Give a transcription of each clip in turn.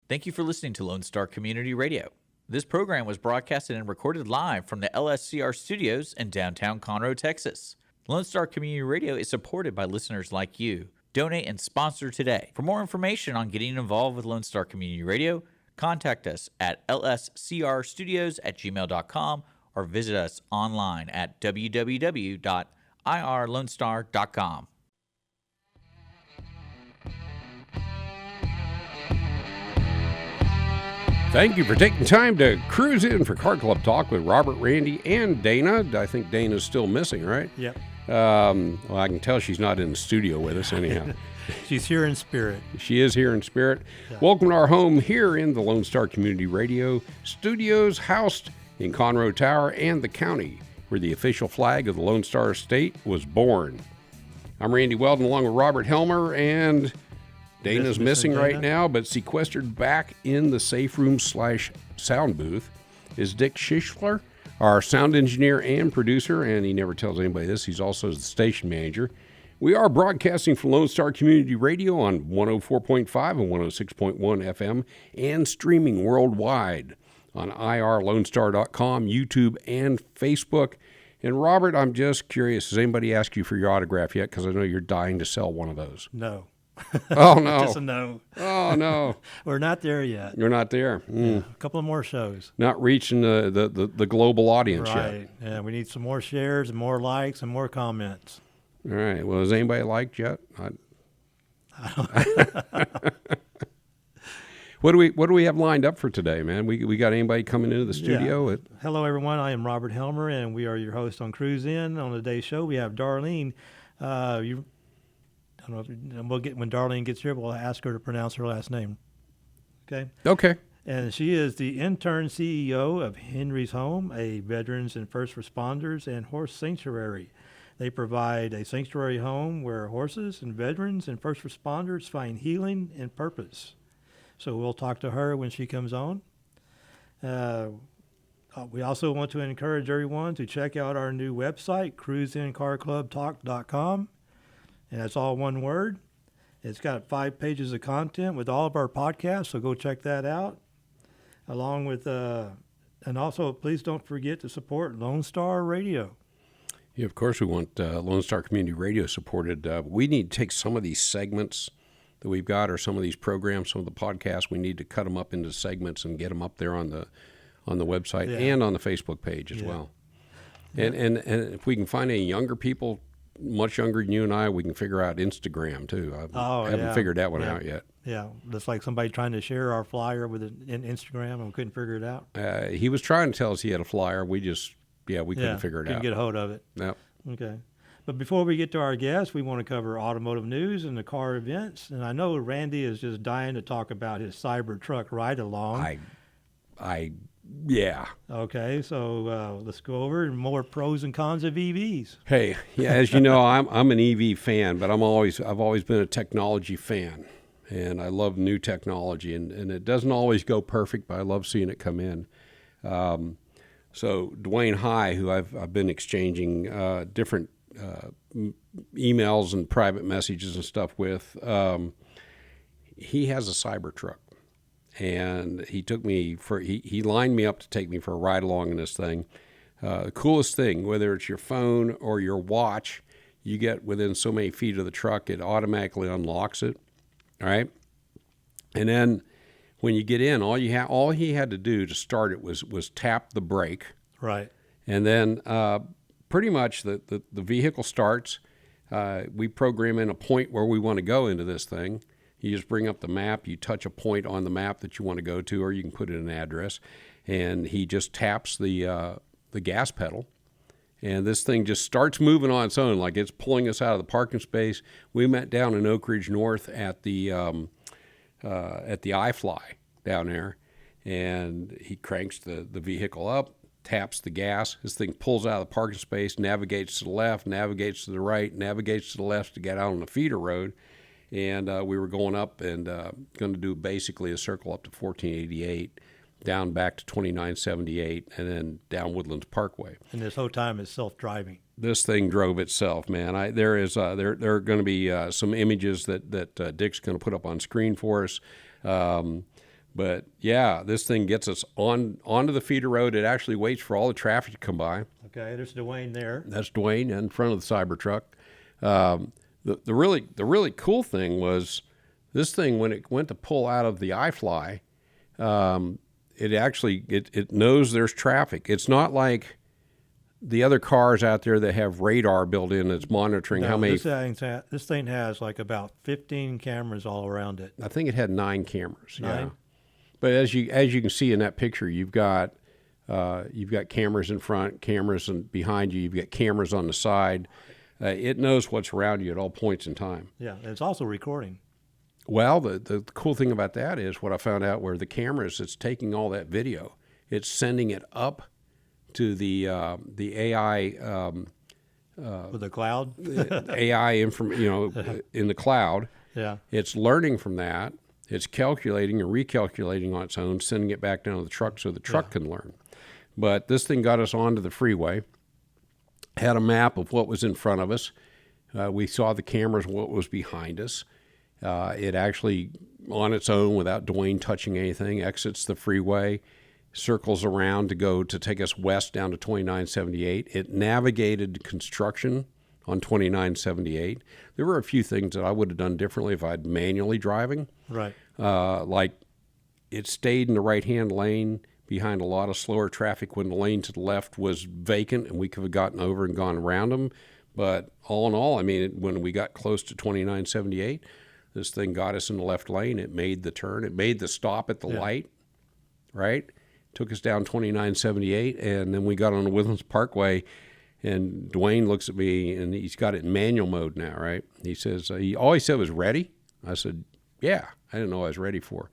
Thank you for listening to Lone Star Community Radio. This program was broadcasted and recorded live from the LSCR studios in downtown Conroe, Texas. Lone Star Community Radio is supported by listeners like you. Donate and sponsor today. For more information on getting involved with Lone Star Community Radio, contact us at lscrstudios@gmail.com or visit us online at www.irlonestar.com. Thank you for taking time to cruise in for Car Club Talk with Robert, Randy, and Dana. I think Dana's still missing, right? Yep. Well, I can tell she's not in the studio with us anyhow. She's here in spirit. She is here in spirit. Yeah. Welcome to our home here in the Lone Star Community Radio studios, housed in Conroe Tower and the county, where the official flag of the Lone Star State was born. I'm Randy Weldon along with Robert Helmer, and Dana's missing right now, but sequestered back in the safe room / sound booth is Dick Schischler, our sound engineer and producer, and he never tells anybody this. He's also the station manager. We are broadcasting from Lone Star Community Radio on 104.5 and 106.1 FM and streaming worldwide on irlonestar.com, YouTube, and Facebook. And Robert, I'm just curious, has anybody asked you for your autograph yet? Because I know you're dying to sell one of those. No. Oh, no. Just a no. Oh, no. We're not there yet. You're not there. Yeah, a couple of more shows. Not reaching the global audience yet. Right. Yeah, we need some more shares and more likes and more comments. All right. Well, has anybody liked yet? What do we have lined up for today, man? We got anybody coming into the studio? Yeah. Hello, everyone. I am Robert Helmer, and we are your host on Cruisin. On today's show, we have Darlene. I don't know if when Darlene gets here, we'll ask her to pronounce her last name. Okay? Okay. And she is the intern CEO of Henry's Home, a veterans and first responders and horse sanctuary. They provide a sanctuary home where horses and veterans and first responders find healing and purpose. So we'll talk to her when she comes on. We also want to encourage everyone to check out our new website, cruisincarclubtalk.com. And that's all one word. It's got 5 pages of content with all of our podcasts, so go check that out. Along with, and also please don't forget to support Lone Star Radio. Yeah, of course we want Lone Star Community Radio supported. We need to take some of these segments that we've got, or some of these programs, some of the podcasts. We need to cut them up into segments and get them up there on the website and on the Facebook page as well. And if we can find any younger people, much younger than you and I, we can figure out Instagram too. I haven't figured that one out yet. Yeah, that's like somebody trying to share our flyer with Instagram and we couldn't figure it out. He was trying to tell us he had a flyer. We just, couldn't figure it out. Couldn't get a hold of it. No. Okay. But before we get to our guests, we want to cover automotive news and the car events. And I know Randy is just dying to talk about his Cybertruck ride-along. Yeah. Okay, so let's go over more pros and cons of EVs. Hey, yeah, as you know, I'm an EV fan, but I've always been a technology fan, and I love new technology, and it doesn't always go perfect, but I love seeing it come in. So Dwayne High, who I've been exchanging different emails and private messages and stuff with, he has a Cybertruck. And he took me he lined me up to take me for a ride along in this thing. The coolest thing, whether it's your phone or your watch, you get within so many feet of the truck, it automatically unlocks it. All right. And then when you get in, all he had to do to start it was tap the brake. Right. And then pretty much the vehicle starts. We program in a point where we want to go into this thing. You just bring up the map, you touch a point on the map that you want to go to, or you can put in an address, and he just taps the gas pedal, and this thing just starts moving on its own, like it's pulling us out of the parking space. We met down in Oak Ridge North at the iFly down there, and he cranks the vehicle up, taps the gas. This thing pulls out of the parking space, navigates to the left, navigates to the right, navigates to the left to get out on the feeder road. And we were going up and going to do basically a circle up to 1488, down back to 2978, and then down Woodlands Parkway. And this whole time is self-driving. This thing drove itself, man. There are going to be some images that Dick's going to put up on screen for us. But yeah, this thing gets us onto the feeder road. It actually waits for all the traffic to come by. Okay, there's Dwayne there. That's Dwayne in front of the Cybertruck. The really cool thing was this thing, when it went to pull out of the iFly, it knows there's traffic. It's not like the other cars out there that have radar built in that's monitoring how many. This thing has like about 15 cameras all around it. I think it had 9 cameras. 9? Yeah. But as you can see in that picture, you've got cameras in front, cameras behind you. You've got cameras on the side. It knows what's around you at all points in time. Yeah, and it's also recording. Well, the cool thing about that is what I found out, where the cameras, it's taking all that video, it's sending it up to the AI With the cloud? AI in the cloud. Yeah. It's learning from that. It's calculating and recalculating on its own, sending it back down to the truck so the truck can learn. But this thing got us onto the freeway, had a map of what was in front of us. We saw the cameras, what was behind us. It actually, on its own, without Dwayne touching anything, exits the freeway, circles around to take us west down to 2978. It navigated construction on 2978. There were a few things that I would have done differently if I'd manually driving. Right. Like it stayed in the right-hand lane behind a lot of slower traffic when the lane to the left was vacant, and we could have gotten over and gone around them. But all in all, I mean, when we got close to 2978, this thing got us in the left lane. It made the turn. It made the stop at the light, right? Took us down 2978, and then we got on the Woodlands Parkway, and Dwayne looks at me, and he's got it in manual mode now, right? He says, all he said was, "Ready?" I said, "Yeah." I didn't know what I was ready for.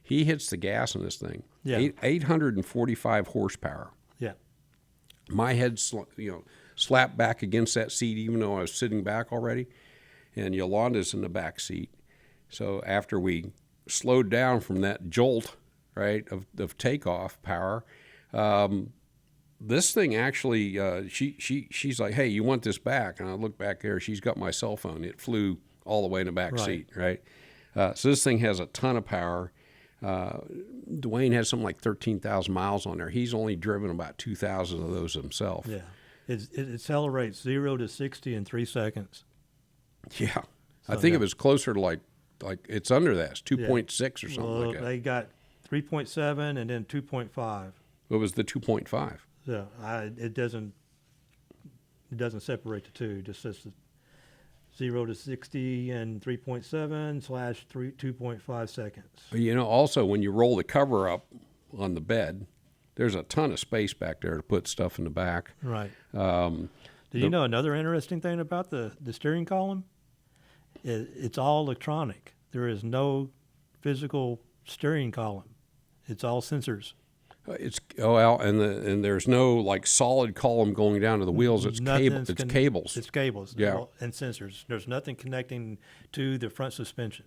He hits the gas on this thing. Yeah. 845 horsepower. Yeah. My head, slapped back against that seat, even though I was sitting back already, and Yolanda's in the back seat. So after we slowed down from that jolt, right, of takeoff power, this thing actually, she's like, "Hey, you want this back?" And I look back there. She's got my cell phone. It flew all the way in the back seat, right? So this thing has a ton of power. Dwayne has something like 13,000 miles on there. He's only driven about 2,000 of those himself. Yeah. It accelerates 0 to 60 in 3 seconds. Yeah. So, I think it was closer to like it's under that. It's 2.6 or something like that. They got 3.7 and then 2.5. What was the 2.5? So it doesn't separate the two. It just says 0 to 60 and 3.7 / 2.5 seconds. Also when you roll the cover up on the bed, there's a ton of space back there to put stuff in the back. Right. Did you know another interesting thing about the steering column? It's all electronic. There is no physical steering column. It's all sensors. And there's no like solid column going down to the wheels. It's cables. It's cables. Yeah. And sensors. There's nothing connecting to the front suspension.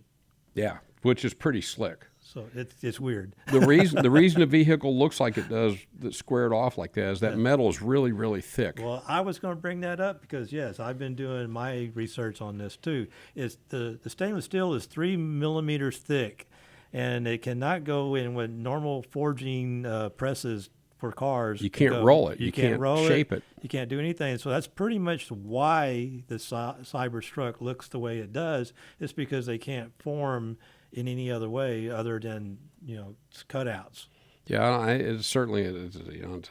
Yeah, which is pretty slick. So it's weird. The reason the vehicle looks like it does, that's squared off like that, is that metal is really, really thick. Well, I was going to bring that up because, yes, I've been doing my research on this too. It's the stainless steel is 3 millimeters thick, and it cannot go in with normal forging presses for cars. You can't roll it. You can't roll shape it. You can't do anything. So that's pretty much why the Cybertruck looks the way it does. It's because they can't form in any other way other than cutouts. Yeah, it certainly is.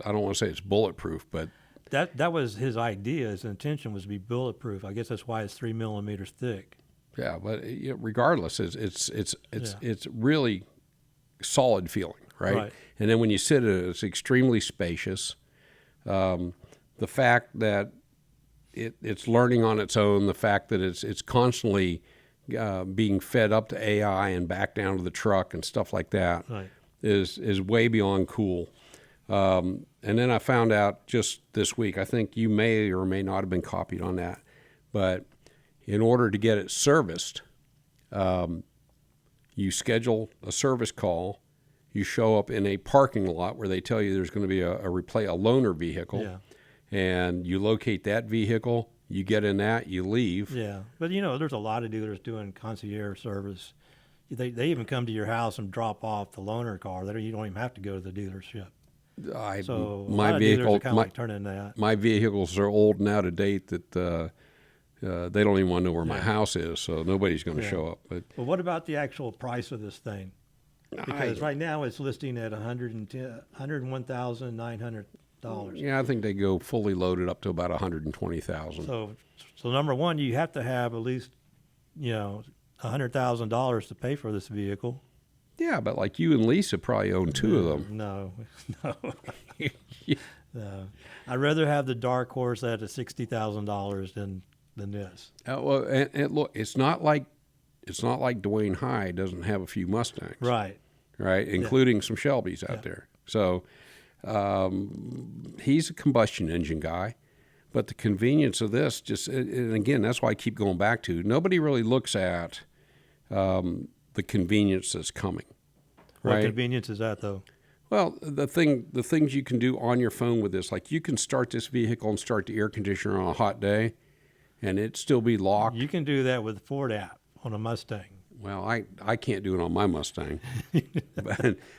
I don't want to say it's bulletproof, but that was his idea. His intention was to be bulletproof. I guess that's why it's 3 millimeters thick. Yeah, but regardless, it's really solid feeling, right? And then when you sit in it, it's extremely spacious. The fact that it's learning on its own, the fact that it's constantly being fed up to AI and back down to the truck and stuff like that is way beyond cool. And then I found out just this week, I think you may or may not have been copied on that, but in order to get it serviced, you schedule a service call. You show up in a parking lot where they tell you there's going to be a loaner vehicle, and you locate that vehicle. You get in that, you leave. Yeah, but there's a lot of dealers doing concierge service. They even come to your house and drop off the loaner car. You don't even have to go to the dealership. So a lot of dealers are kind of like turning that. My vehicles are old and out of date that they don't even want to know where my house is, so nobody's going to show up. But what about the actual price of this thing? Because right now it's listing at $101,900. Yeah, I think they go fully loaded up to about $120,000. So number one, you have to have at least, $100,000 to pay for this vehicle. Yeah, but like you and Lisa probably own two of them. No. No. I'd rather have the Dark Horse at $60,000 than this. Well, and look, it's not like Dwayne Hyde doesn't have a few Mustangs, Right, including some Shelbys out there. So he's a combustion engine guy, but the convenience of this and again, that's why I keep going back to, nobody really looks at the convenience that's coming. What right? convenience is that, though? Well, the things you can do on your phone with this, like you can start this vehicle and start the air conditioner on a hot day, and it still be locked. You can do that with the Ford app on a Mustang. Well, I can't do it on my Mustang.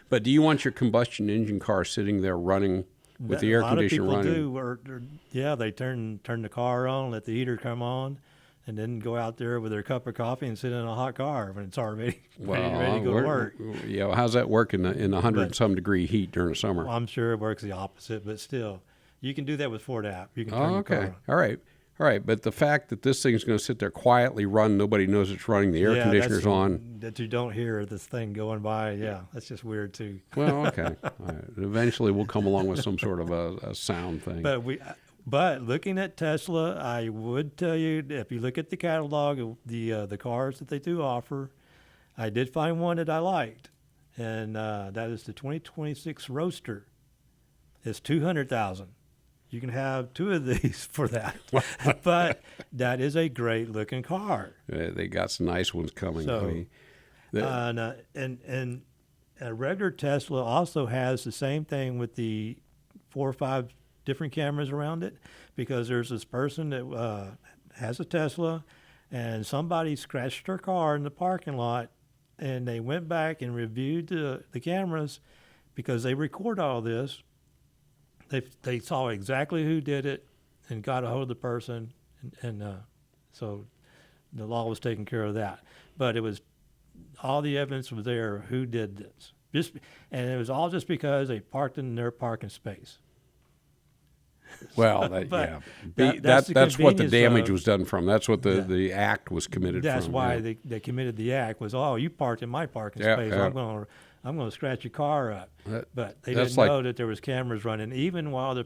but do you want your combustion engine car sitting there running with the air conditioner running? A lot of people do. They turn the car on, let the heater come on, and then go out there with their cup of coffee and sit in a hot car when it's already ready to go to work. Yeah, how's that work in the 100-some degree heat during the summer? Well, I'm sure it works the opposite, but still, you can do that with Ford app. You can turn your car on. All right, but the fact that this thing's going to sit there quietly run, nobody knows it's running, the air conditioner's on. That you don't hear this thing going by, that's just weird too. Well, okay. All right. Eventually we'll come along with some sort of a sound thing. But looking at Tesla, I would tell you, if you look at the catalog of the cars that they do offer, I did find one that I liked, and that is the 2026 Roadster. It's $200,000. You can have two of these for that, but that is a great looking car. They got some nice ones coming. So, and a regular Tesla also has the same thing with the 4 or 5 different cameras around it, because there's this person that has a Tesla, and somebody scratched her car in the parking lot, and they went back and reviewed the cameras because they record all this. They saw exactly who did it and got a hold of the person, and so the law was taking care of that. But it was all the evidence was there who did this, and it was all just because they parked in their parking space. Well, that's what the damage was done from. That's what the act was committed from. That's why they committed the act was, you parked in my parking space. Yeah. I'm going to scratch your car up. But they didn't know that there was cameras running. Even while the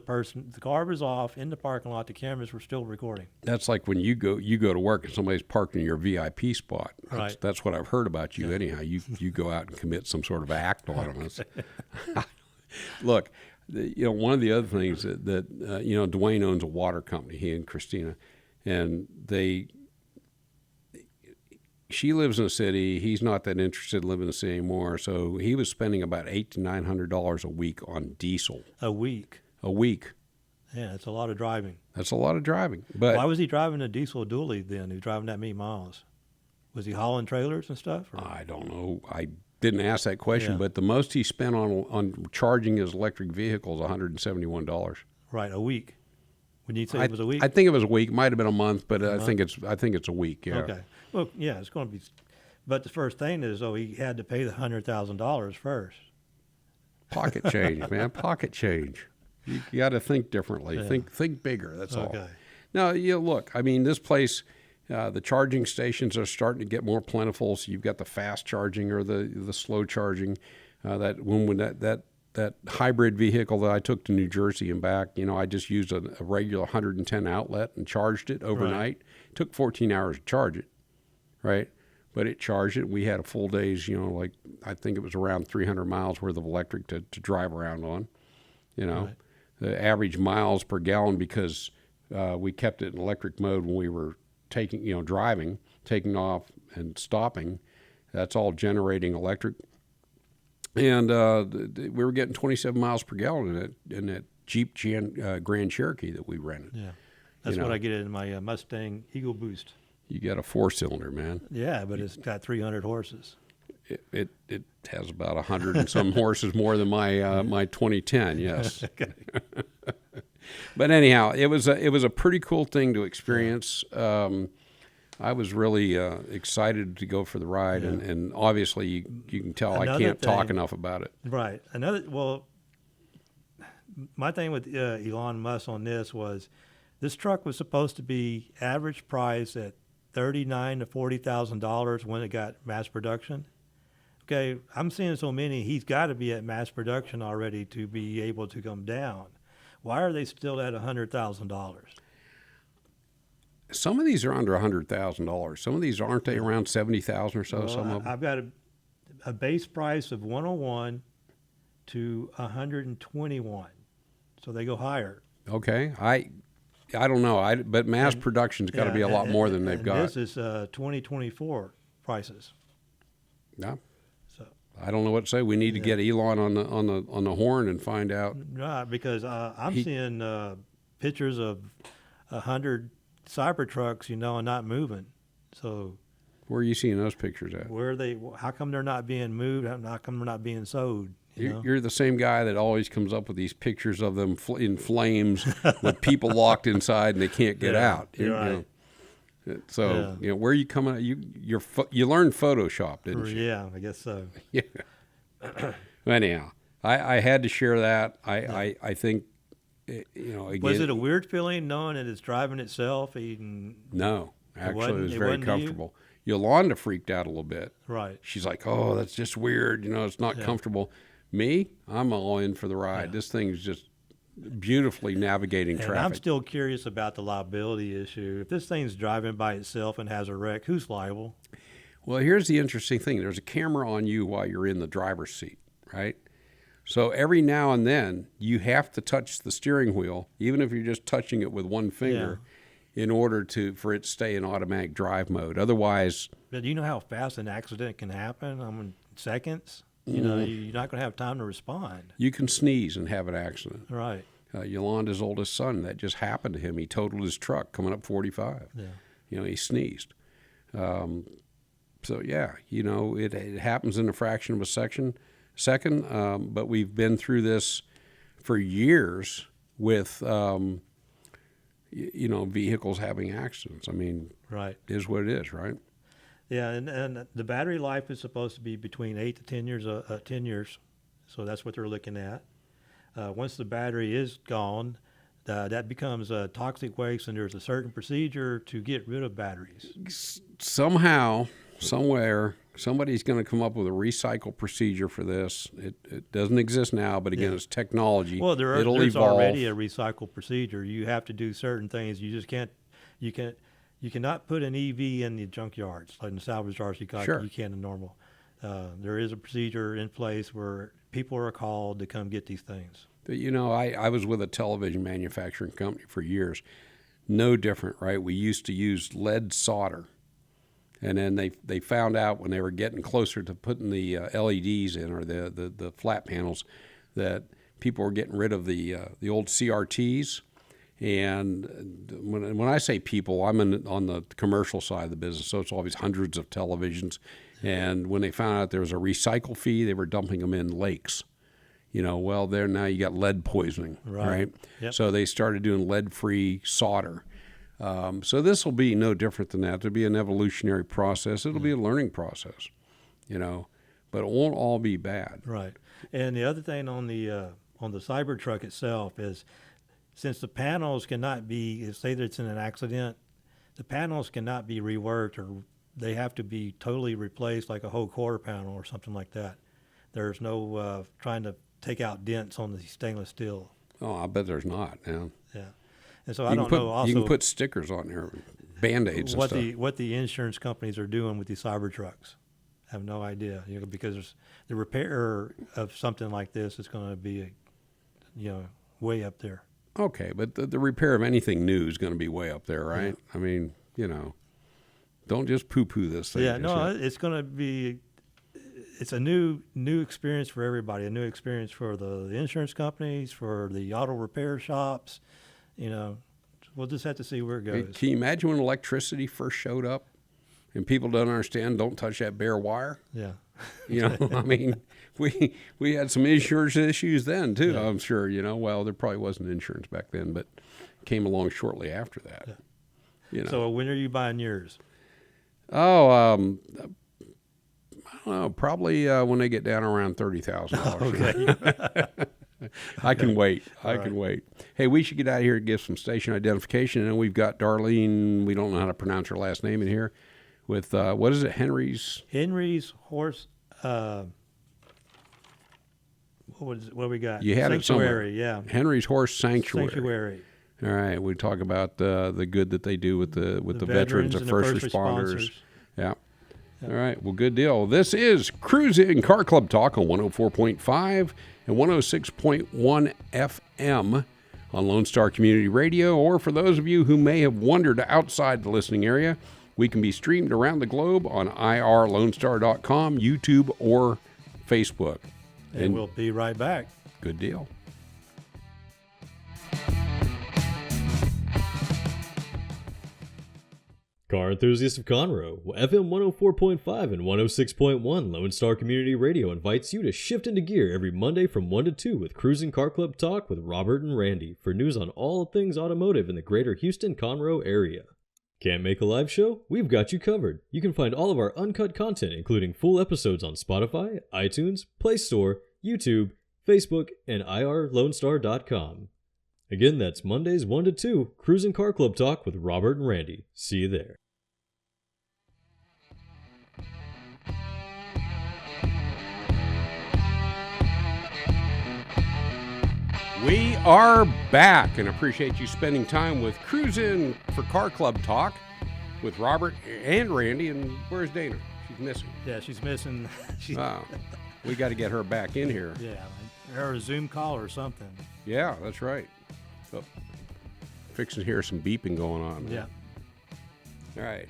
car was off in the parking lot, the cameras were still recording. That's like when you go to work and somebody's parked in your VIP spot. That's what I've heard about you anyhow. You go out and commit some sort of act on us. Look, one of the other things that Dwayne owns a water company, he and Christina, and she lives in a city. He's not that interested in living in the city anymore. So he was spending about $800 to $900 a week on diesel. A week. Yeah, that's a lot of driving. But why was he driving a diesel dually then? He was driving that many miles. Was he hauling trailers and stuff? Or? I don't know. I didn't ask that question. But the most he spent on charging his electric vehicle is $171. Right, a week. When you say it was a week? I think it was a week. Might have been a month, but I think it's a week. Yeah. Okay. Well, yeah, it's going to be. But the first thing is, he had to pay the $100,000 first. Pocket change, man. Pocket change. You got to think differently. Yeah. Think bigger. That's all. Now, look. I mean, this place, the charging stations are starting to get more plentiful. So you've got the fast charging or the slow charging. That hybrid vehicle that I took to New Jersey and back, I just used a regular 110 outlet and charged it overnight. Right. It took 14 hours to charge it, right? But it charged it. We had a full day's, I think it was around 300 miles worth of electric to drive around on, Right. The average miles per gallon, because we kept it in electric mode when we were driving, taking off and stopping. That's all generating electric. And we were getting 27 miles per gallon in that Jeep Grand Cherokee that we rented. Yeah, that's what I get in my Mustang Eagle Boost. You got a 4-cylinder, man. Yeah, but it's got 300 horses. It has about 100 and some horses more than my 2010. Yes. Okay. But anyhow, it was a pretty cool thing to experience. I was really excited to go for the ride, and obviously you can tell I can't talk enough about it. Right. My thing with Elon Musk on this was, this truck was supposed to be average price at $39,000 to $40,000 when it got mass production. Okay, I'm seeing so many, he's got to be at mass production already to be able to come down. Why are they still at $100,000? Some of these are under $100,000. Some of these aren't they around $70,000 or so? Well, some of them. I've got a base price of 101 to 121, so they go higher. Okay, I don't know. But mass production's got to be a lot more than they've got. This is 2024 prices. Yeah. So I don't know what to say. We need to get Elon on the horn and find out. right, because I'm seeing pictures of 100 Cybertrucks, and not moving. So Where are you seeing those pictures at? how come they're not being moved? How come they're not being sold? You're the same guy that always comes up with these pictures of them in flames with people locked inside and they can't get out. You're right. So where are you coming at? You learned Photoshop, didn't you? Yeah, I guess so. Yeah. Anyhow, I had to share that. I think, again. Was it a weird feeling knowing that it's driving itself? No, actually, it was very wasn't comfortable. Yolanda freaked out a little bit. Right. She's like, "Oh, that's just weird. It's not comfortable." Me, I'm all in for the ride. Yeah. This thing's just beautifully navigating And traffic. I'm still curious about the liability issue. If this thing's driving by itself and has a wreck, who's liable? Well, here's the interesting thing. There's a camera on you while you're in the driver's seat, right? So every now and then you have to touch the steering wheel, even if you're just touching it with one finger, in order for it to stay in automatic drive mode. Otherwise, But do you know how fast an accident can happen? I mean, seconds? You're not going to have time to respond. you can sneeze and have an accident. Right. Yolanda's oldest son, that just happened to him. He totaled his truck coming up 45. Yeah. He sneezed. So yeah, it happens in a fraction of a second. But we've been through this for years with, vehicles having accidents. I mean, Right. it is what it is, right? Yeah, and the battery life is supposed to be between 8 to 10 years. 10 years, so that's what they're looking at. Once the battery is gone, that becomes a toxic waste, and there's a certain procedure to get rid of batteries. Somehow, somewhere, somebody's going to come up with a recycle procedure for this. It doesn't exist now, but again, it's technology. Well, there's evolve. already a recycle procedure. You have to do certain things. You just can't. You cannot put an EV in the junkyards, like in the salvage yards. You can in normal. There is a procedure in place where people are called to come get these things. But, I was with a television manufacturing company for years. No different, right? We used to use lead solder. And then they found out when they were getting closer to putting the LEDs in, or the flat panels, that people were getting rid of the old CRTs. And when I say people, I'm on the commercial side of the business, so it's always hundreds of televisions. And when they found out there was a recycle fee, they were dumping them in lakes. There now you got lead poisoning, right? Yep. So they started doing lead-free solder. So this will be no different than that. It'll be an evolutionary process. It'll be a learning process, but it won't all be bad. Right. And the other thing on the Cybertruck itself is, since the panels cannot be, say that it's in an accident, the panels cannot be reworked, or they have to be totally replaced, like a whole quarter panel or something like that. There's no trying to take out dents on the stainless steel. Oh, I bet there's not. Yeah. And so I don't know. Also, you can put stickers on there, Band-Aids and stuff. What the insurance companies are doing with these Cybertrucks. I have no idea, because the repair of something like this is going to be, way up there. Okay, but the repair of anything new is going to be way up there, right? Yeah. I mean, don't just poo-poo this thing. Yeah, no, it's going to be. It's a new experience for everybody. A new experience for the insurance companies, for the auto repair shops. We'll just have to see where it goes. Can you imagine when electricity first showed up, and people don't understand? Don't touch that bare wire. Yeah. I mean, we had some insurance issues then too. Yeah. I'm sure. Well, there probably wasn't insurance back then, but came along shortly after that. Yeah. So when are you buying yours? Oh, I don't know. Probably when they get down around $30,000. Okay. I can wait. I All can right. wait. Hey, we should get out of here and give some station identification. And then we've got Darlene. We don't know how to pronounce her last name in here. With what is it? Henry's Horse. What we got? You had it somewhere. Sanctuary. Yeah. Henry's Horse Sanctuary. Sanctuary. All right. We talk about the good that they do with the veterans and and the first first responders. responders. Yeah. All right. Well, good deal. This is Cruisin' Car Club Talk on 104.5 and 106.1 FM on Lone Star Community Radio. Or for those of you who may have wandered outside the listening area, we can be streamed around the globe on irlonestar.com, YouTube, or Facebook. And we'll be right back. Good deal. Car enthusiasts of Conroe, FM 104.5 and 106.1 Lone Star Community Radio invites you to shift into gear every Monday from 1 to 2 with Cruisin' Car Club Talk with Robert and Randy for news on all things automotive in the greater Houston-Conroe area. Can't make a live show? We've got you covered. You can find all of our uncut content, including full episodes on Spotify, iTunes, Play Store, YouTube, Facebook, and irlonestar.com. Again, that's Mondays 1 to 2, Cruisin' Car Club Talk with Robert and Randy. See you there. We are back and appreciate you spending time with Cruisin' for Car Club Talk with Robert and Randy. And where's Dana? She's missing. Yeah, she's missing. Wow. We got to get her back in here. Yeah, or a Zoom call or something. Yeah, that's right. Oh, fixing to hear some beeping going on. Yeah. All right.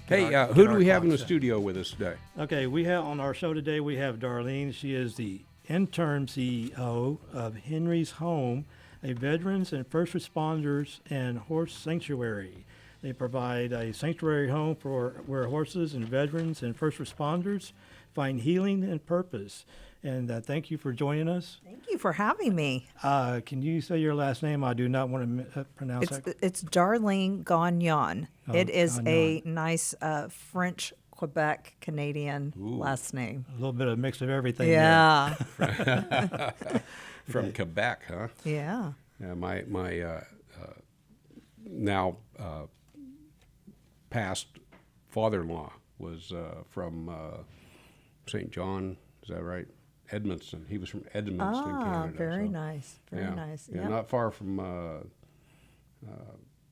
Get Hey, our- who get do our we have in the clocks set. studio with us today? Okay, we have on our show today, we have Darlene. She is the intern CEO of Henry's Home, a veterans and first responders and horse sanctuary. They provide a sanctuary home for where horses and veterans and first responders find healing and purpose. And thank you for joining us. Thank you for having me. Can you say your last name? I do not want to pronounce that. It's Darlene Gagnon. Oh, It is a Gagnon. nice French, Quebec, Canadian last name. A little bit of mix of everything. there. Yeah, From Quebec, huh? yeah. Yeah, my now past father-in-law was from St. John. Is that right? Edmonton. He was from Edmonton, Canada. Very so, nice. Very yeah, nice. Yeah, Yep. not far from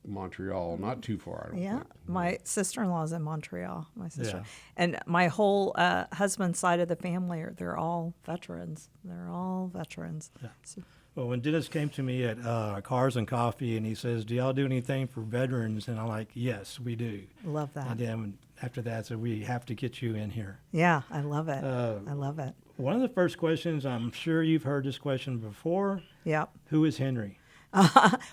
Montreal. Not too far, I don't Yeah, think. my sister-in-law is in Montreal. My sister, Yeah. and my whole husband's side of the family they're all veterans. They're all veterans. So, Well, when Dennis came to me at Cars and Coffee and he says, "Do y'all do anything for veterans?" And I'm like, "Yes, we do." love that. And then after that, so we have to get you in here. Yeah, I love it. Uh, I love it. One of the first questions, I'm sure you've heard this question before. Yep. Who is Henry?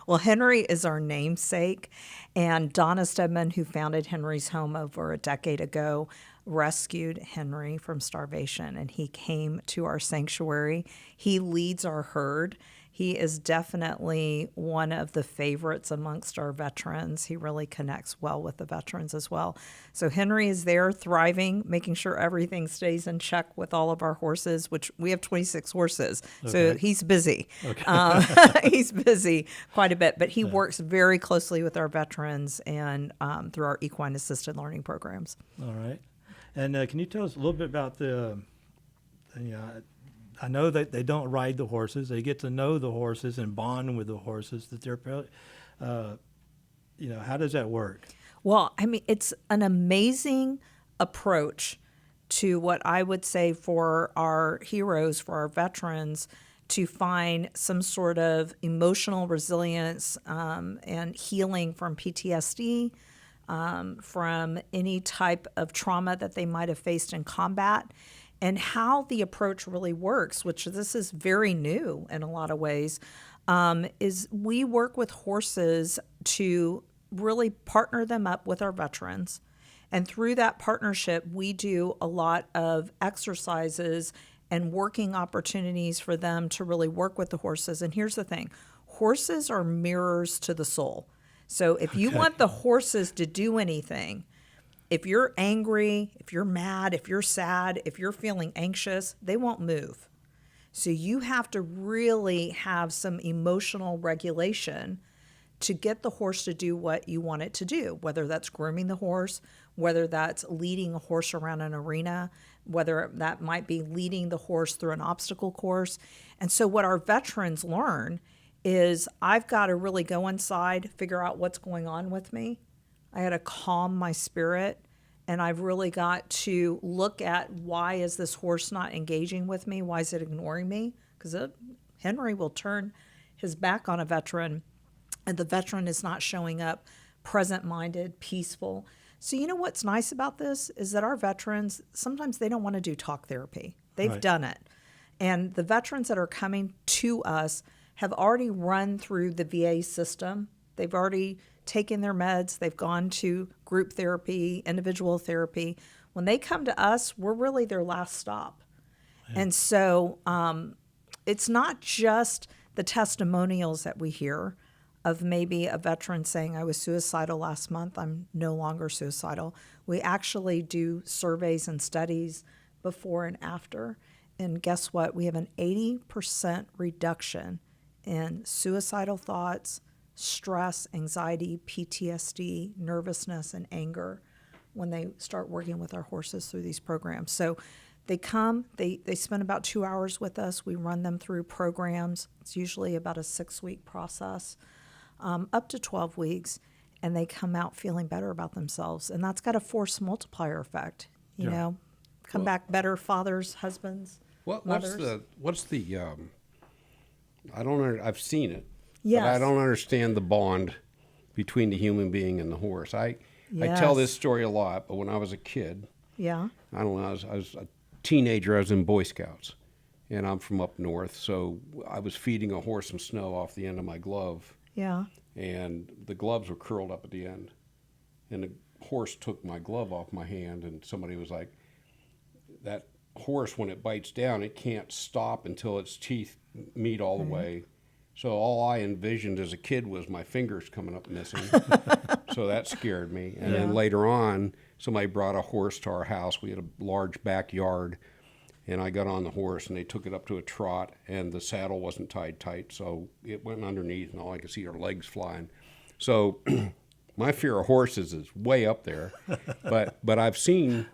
Well, Henry is our namesake, and Donna Stedman, who founded Henry's Home over a decade ago, rescued Henry from starvation, and he came to our sanctuary. He leads our herd. He is definitely one of the favorites amongst our veterans. He really connects well with the veterans as well. So Henry is there thriving, making sure everything stays in check with all of our horses, which we have 26 horses. So Okay. he's busy. He's busy quite a bit, but he works very closely with our veterans and through our equine assisted learning programs. All right. And can you tell us a little bit about I know that they don't ride the horses. They get to know the horses and bond with the horses that they're, how does that work? Well, I mean, it's an amazing approach to what I would say for our heroes, for our veterans, to find some sort of emotional resilience and healing from PTSD, from any type of trauma that they might have faced in combat. And how the approach really works, which this is very new in a lot of ways, is we work with horses to really partner them up with our veterans And through that partnership, we do a lot of exercises and working opportunities for them to really work with the horses. And here's the thing, horses are mirrors to the soul. So if you want the horses to do anything, if you're angry, if you're mad, if you're sad, if you're feeling anxious, they won't move. So you have to really have some emotional regulation to get the horse to do what you want it to do, whether that's grooming the horse, whether that's leading a horse around an arena, whether that might be leading the horse through an obstacle course. And so what our veterans learn is I've got to really go inside, figure out what's going on with me. I got to calm my spirit, and I've really got to look at why is this horse not engaging with me? Why is it ignoring me? Because Henry will turn his back on a veteran, and the veteran is not showing up present-minded, peaceful. So you know what's nice about this is that our veterans, sometimes they don't want to do talk therapy. They've done it. And the veterans that are coming to us have already run through the VA system. They've already taken their meds. They've gone to group therapy, individual therapy. When they come to us, we're really their last stop. And so it's not just the testimonials that we hear of maybe a veteran saying, I was suicidal last month, I'm no longer suicidal. We actually do surveys and studies before and after. And guess what? We have an 80% reduction in suicidal thoughts, stress, anxiety, PTSD, nervousness, and anger when they start working with our horses through these programs. So they come, they spend about 2 hours with us. We run them through programs. It's usually about a 6-week process, up to 12 weeks, and they come out feeling better about themselves. And that's got a force multiplier effect, you know, come back better fathers, husbands, mothers. What's the I don't I've seen it. Yes. But I don't understand the bond between the human being and the horse. I tell this story a lot, but when I was a kid, I don't know, I was a teenager, I was in Boy Scouts, and I'm from up north, so I was feeding a horse some snow off the end of my glove. Yeah. And the gloves were curled up at the end. And the horse took my glove off my hand, and somebody was like, that horse, when it bites down, it can't stop until its teeth meet all the way. So all I envisioned as a kid was my fingers coming up missing. So that scared me. And then later on, somebody brought a horse to our house. We had a large backyard, and I got on the horse, and they took it up to a trot, and the saddle wasn't tied tight, so it went underneath, and all I could see are legs flying. So my fear of horses is way up there. But I've seen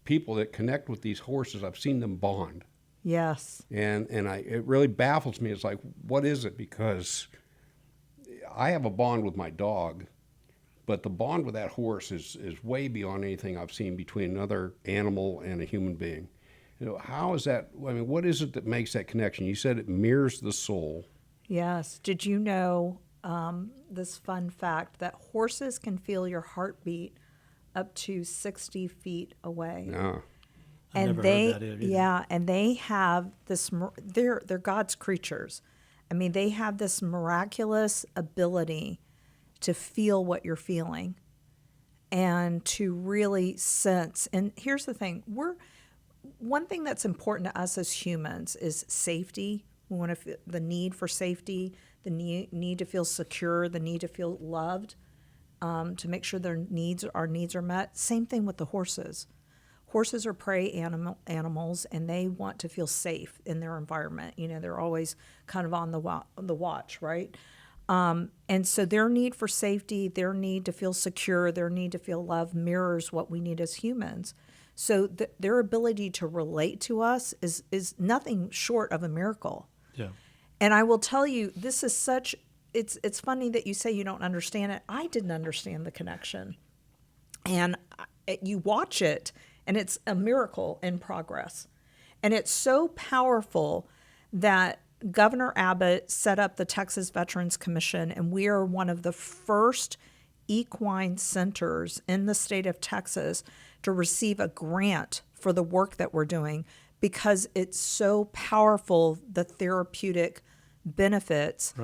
people that connect with these horses. I've seen them bond. Yes. And it really baffles me. It's like, what is it? Because I have a bond with my dog, but the bond with that horse is way beyond anything I've seen between another animal and a human being. You know, how is that? I mean, what is it that makes that connection? You said it mirrors the soul. Yes. Did you know this fun fact that horses can feel your heartbeat up to 60 feet away? Yeah. I've never heard that either. Yeah, and they have this, they're God's creatures. I mean, they have this miraculous ability to feel what you're feeling and to really sense. And here's the thing, one thing that's important to us as humans is safety. We want to feel the need for safety, the need to feel secure, the need to feel loved, to make sure our needs are met. Same thing with the horses. Horses are prey animals, and they want to feel safe in their environment. You know, they're always kind of on the watch, right? And so their need for safety, their need to feel secure, their need to feel love mirrors what we need as humans. So their ability to relate to us is nothing short of a miracle. Yeah. And I will tell you, this is such, it's funny that you say you don't understand it. I didn't understand the connection. And you watch it, and it's a miracle in progress. And it's so powerful that Governor Abbott set up the Texas Veterans Commission, and we are one of the first equine centers in the state of Texas to receive a grant for the work that we're doing because it's so powerful, the therapeutic benefits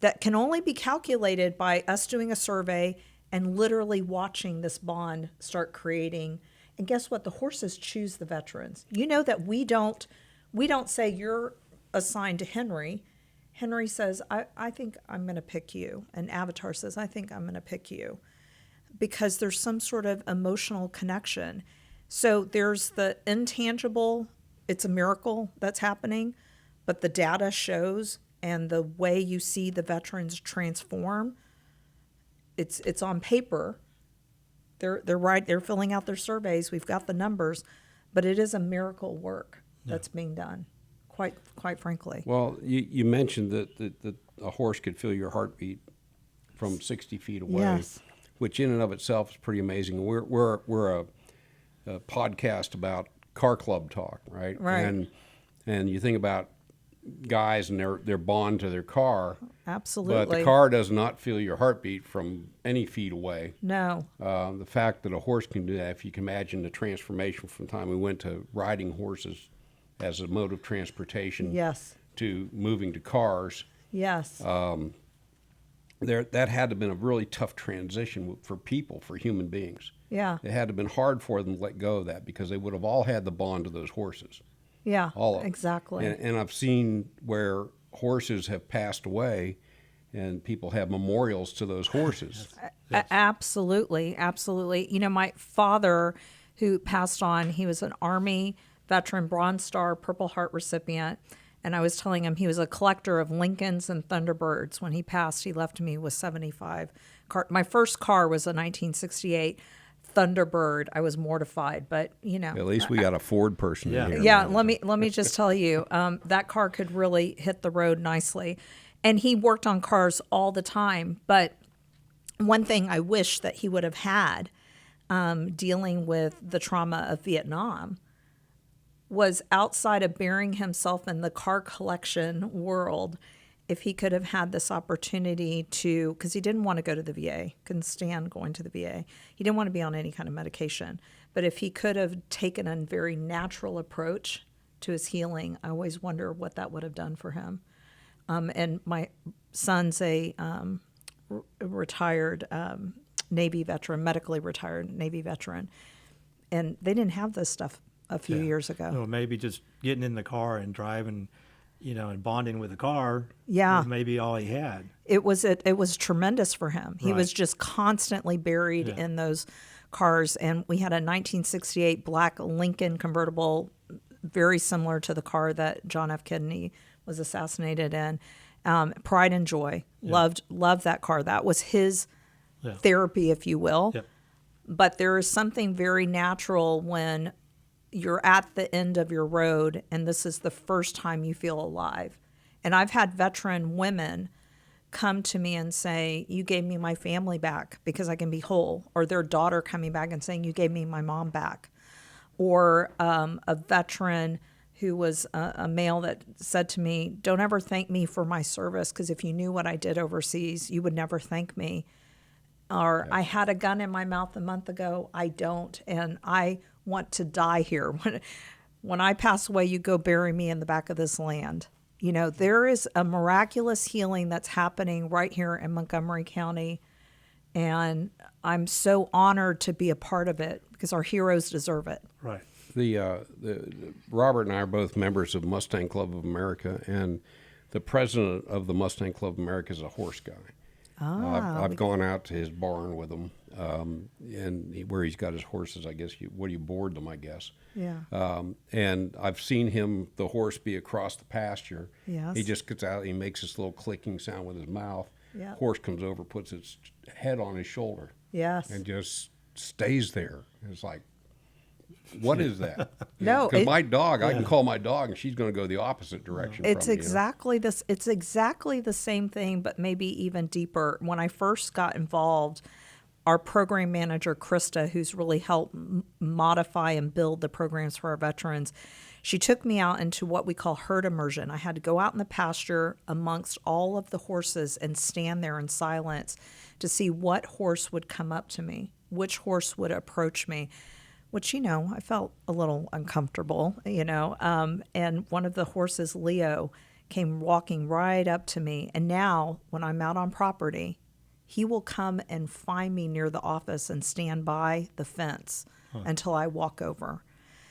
that can only be calculated by us doing a survey and literally watching this bond start creating. And guess what? The horses choose the veterans. You know that we don't say you're assigned to Henry. Henry says, I think I'm going to pick you. And Avatar says, I think I'm going to pick you. Because there's some sort of emotional connection. So there's the intangible, it's a miracle that's happening, but the data shows, and the way you see the veterans transform, it's on paper. They're right, they're filling out their surveys, we've got the numbers, but it is a miracle work that's being done, quite frankly. Well, you mentioned that a horse could feel your heartbeat from 60 feet away. Yes. Which in and of itself is pretty amazing. We're a podcast about car club talk, right? Right. And you think about guys and their bond to their car. Absolutely. But the car does not feel your heartbeat from any feet away. No. The fact that a horse can do that, if you can imagine the transformation from the time we went to riding horses as a mode of transportation Yes. to moving to cars. Yes. That had to have been a really tough transition for people, for human beings. Yeah. It had to have been hard for them to let go of that because they would have all had the bond to those horses. Yeah. All of them. Exactly. And I've seen where horses have passed away and people have memorials to those horses. Absolutely. Absolutely. You know, my father, who passed on, he was an Army veteran, Bronze Star, Purple Heart recipient. And I was telling him he was a collector of Lincolns and Thunderbirds. When he passed, he left me with 75 car. My first car was a 1968 Thunderbird. I was mortified, but you know. At least we got a Ford person in here. Yeah, let me just tell you, that car could really hit the road nicely. And he worked on cars all the time. But one thing I wish that he would have had, dealing with the trauma of Vietnam, was outside of burying himself in the car collection world, if he could have had this opportunity to, because he didn't want to go to the VA, couldn't stand going to the VA. He didn't want to be on any kind of medication. But if he could have taken a very natural approach to his healing, I always wonder what that would have done for him. And my son's a retired Navy veteran, medically retired Navy veteran. And they didn't have this stuff a few years ago. Or maybe just getting in the car and driving, you know, and bonding with the car. Yeah. Was maybe all he had. It was tremendous for him. He was Right. just constantly buried in those cars. And we had a 1968 black Lincoln convertible, very similar to the car that John F. Kennedy was assassinated in. Pride and joy. Loved that car. That was his therapy, if you will. Yep. But there is something very natural when you're at the end of your road and this is the first time you feel alive. And I've had veteran women come to me and say, you gave me my family back because I can be whole. Or their daughter coming back and saying, you gave me my mom back. Or a veteran who was a male that said to me, don't ever thank me for my service because if you knew what I did overseas, you would never thank me. Or I had a gun in my mouth a month ago, I don't, and I want to die here. When I pass away, you go bury me in the back of this land. You know, there is a miraculous healing that's happening right here in Montgomery County, and I'm so honored to be a part of it because our heroes deserve it. Right. The Robert and I are both members of Mustang Club of America, and the president of the Mustang Club of America is a horse guy. I've gone out to his barn with him, and where he's got his horses. I guess you board them, I guess. Yeah. And I've seen the horse be across the pasture. Yes. He just gets out. He makes this little clicking sound with his mouth. Yeah. Horse comes over, puts its head on his shoulder, Yes. and just stays there. It's like, what is that? No, Because my dog, I can call my dog, and she's going to go the opposite direction. It's from me, exactly this. It's exactly the same thing, but maybe even deeper. When I first got involved, our program manager, Krista, who's really helped modify and build the programs for our veterans, she took me out into what we call herd immersion. I had to go out in the pasture amongst all of the horses and stand there in silence to see what horse would come up to me, which horse would approach me. Which, you know, I felt a little uncomfortable, you know. And one of the horses, Leo, came walking right up to me. And now, when I'm out on property, he will come and find me near the office and stand by the fence until I walk over.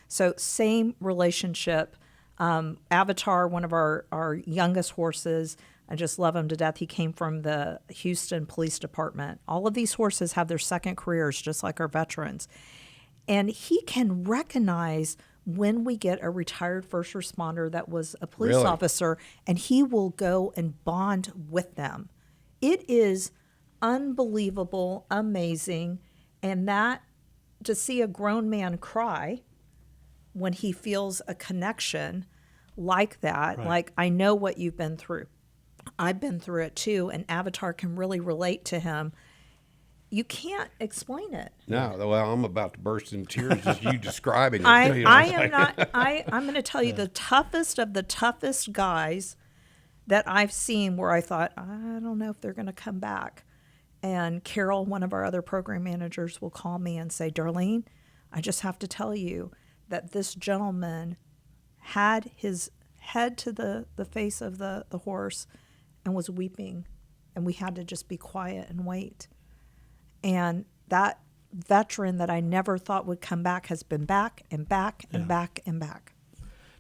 So same relationship. Avatar, one of our youngest horses, I just love him to death. He came from the Houston Police Department. All of these horses have their second careers, just like our veterans. And he can recognize when we get a retired first responder that was a police Really? officer, and he will go and bond with them. It is unbelievable, amazing. And that, to see a grown man cry when he feels a connection like that, Right. like, I know what you've been through. I've been through it too, and Avatar can really relate to him. You can't explain it. No, well, I'm about to burst into tears just you describing it. I'm going to tell you the toughest of the toughest guys that I've seen where I thought, I don't know if they're going to come back. And Carol, one of our other program managers, will call me and say, Darlene, I just have to tell you that this gentleman had his head to the face of the horse and was weeping, and we had to just be quiet and wait. And that veteran that I never thought would come back has been back and back and back and back.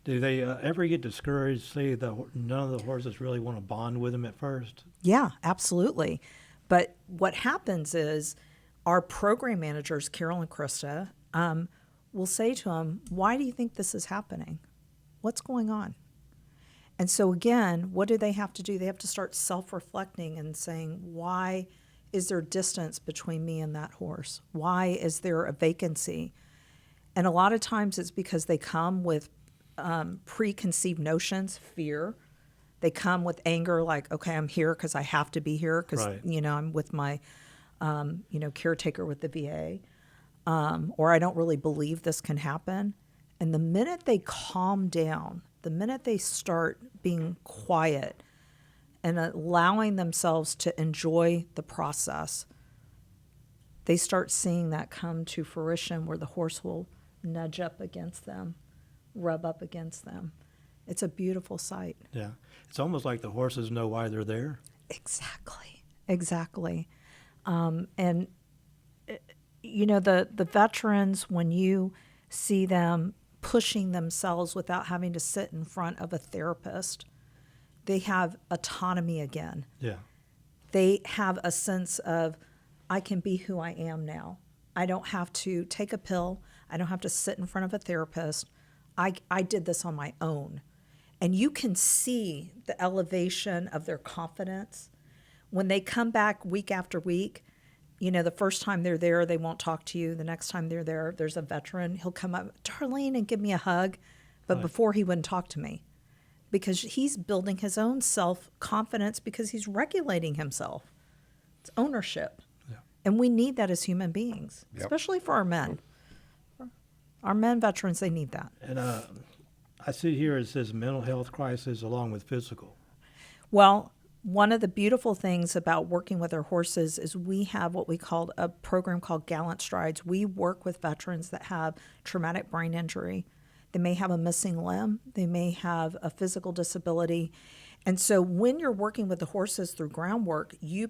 Do they ever get discouraged, say that none of the horses really want to bond with him at first? Yeah, absolutely. But what happens is our program managers, Carol and Krista, will say to him, why do you think this is happening? What's going on? And so again, what do they have to do? They have to start self-reflecting and saying, why is there distance between me and that horse? Why is there a vacancy? And a lot of times it's because they come with preconceived notions, fear. They come with anger, like, okay, I'm here because I have to be here because, Right. I'm with my, caretaker with the VA. Or I don't really believe this can happen. And the minute they calm down, the minute they start being quiet and allowing themselves to enjoy the process, they start seeing that come to fruition where the horse will nudge up against them, rub up against them. It's a beautiful sight. Yeah. It's almost like the horses know why they're there. Exactly. And, the veterans, when you see them pushing themselves without having to sit in front of a therapist, they have autonomy again. Yeah. They have a sense of, I can be who I am now. I don't have to take a pill. I don't have to sit in front of a therapist. I did this on my own. And you can see the elevation of their confidence. When they come back week after week, the first time they're there, they won't talk to you. The next time they're there, there's a veteran. He'll come up, Darlene, and give me a hug. But Right. before, he wouldn't talk to me because he's building his own self-confidence because he's regulating himself. It's ownership. Yeah. And we need that as human beings, Yep. especially for our men. Our men veterans, they need that. And I see here it says mental health crisis along with physical. Well, one of the beautiful things about working with our horses is we have what we call a program called Gallant Strides. We work with veterans that have traumatic brain injury. They may have a missing limb. They may have a physical disability. And so when you're working with the horses through groundwork, you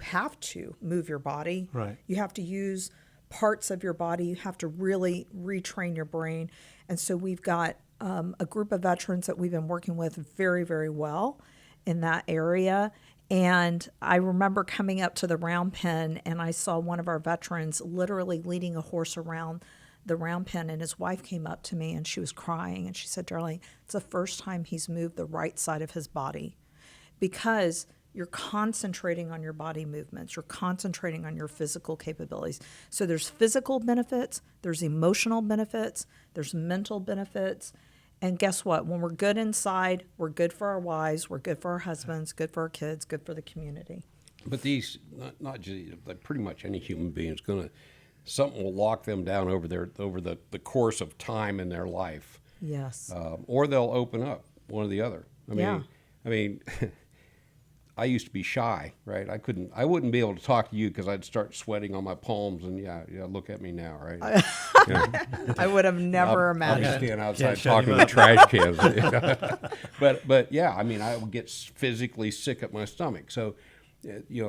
have to move your body. Right. You have to use parts of your body. You have to really retrain your brain. And so we've got a group of veterans that we've been working with very, very well in that area. And I remember coming up to the round pen and I saw one of our veterans literally leading a horse around the round pen, and his wife came up to me and she was crying and she said, Darlene, it's the first time he's moved the right side of his body, because you're concentrating on your body movements, you're concentrating on your physical capabilities. So there's physical benefits, there's emotional benefits, there's mental benefits. And guess what? When we're good inside, we're good for our wives, we're good for our husbands, good for our kids, good for the community. But these, not just, but pretty much any human being is going to, something will lock them down over the course of time in their life. Yes. Or they'll open up, one or the other. Yeah. I mean, I used to be shy, right? I wouldn't be able to talk to you because I'd start sweating on my palms, and yeah, look at me now, right? I would have never I'll imagined. stand outside shut talking him to up. trash cans. But yeah, I mean, I would get physically sick at my stomach. So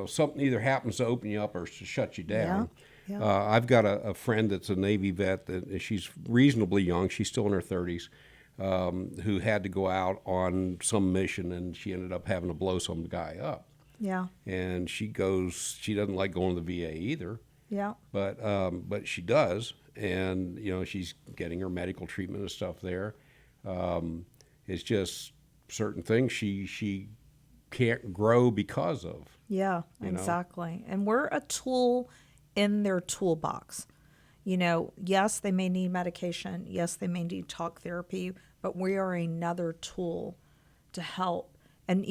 something either happens to open you up or to shut you down. Yeah. I've got a friend that's a Navy vet that she's reasonably young. She's still in her 30s, who had to go out on some mission, and she ended up having to blow some guy up. Yeah. And she doesn't like going to the VA either. Yeah. But she does, and she's getting her medical treatment and stuff there. It's just certain things she can't grow because of. Yeah, exactly. And we're a tool in their toolbox. Yes, they may need medication. Yes, they may need talk therapy, but we are another tool to help. And,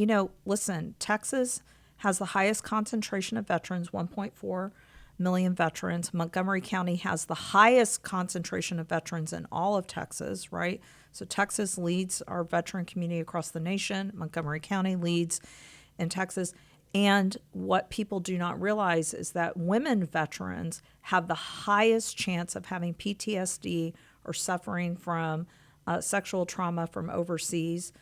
listen, Texas has the highest concentration of veterans, 1.4 million veterans. Montgomery County has the highest concentration of veterans in all of Texas, right? So Texas leads our veteran community across the nation. Montgomery County leads in Texas. And what people do not realize is that women veterans have the highest chance of having PTSD or suffering from sexual trauma from overseas,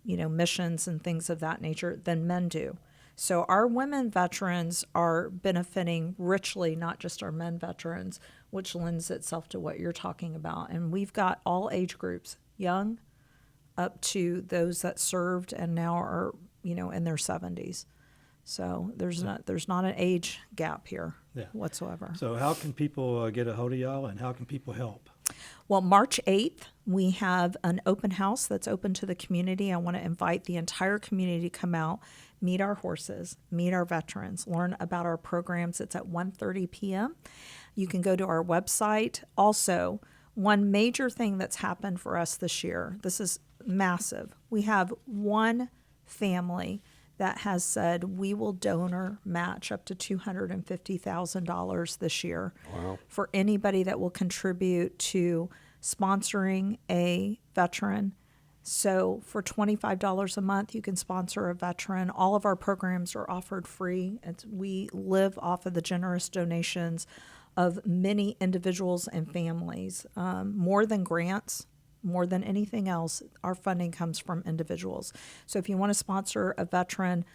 missions and things of that nature than men do. So our women veterans are benefiting richly, not just our men veterans, which lends itself to what you're talking about. And we've got all age groups, young up to those that served and now are, in their 70s. So there's not an age gap here whatsoever. So how can people get a hold of y'all, and how can people help? Well, March 8th, we have an open house that's open to the community. I want to invite the entire community to come out, meet our horses, meet our veterans, learn about our programs. It's at 1:30 p.m. You can go to our website. Also, one major thing that's happened for us this year, this is massive. We have one family that has said we will donor match up to $250,000 this year. Wow. For anybody that will contribute to sponsoring a veteran. So for $25 a month, you can sponsor a veteran. All of our programs are offered free. We live off of the generous donations of many individuals and families, more than grants. More than anything else, our funding comes from individuals. So if you want to sponsor a veteran,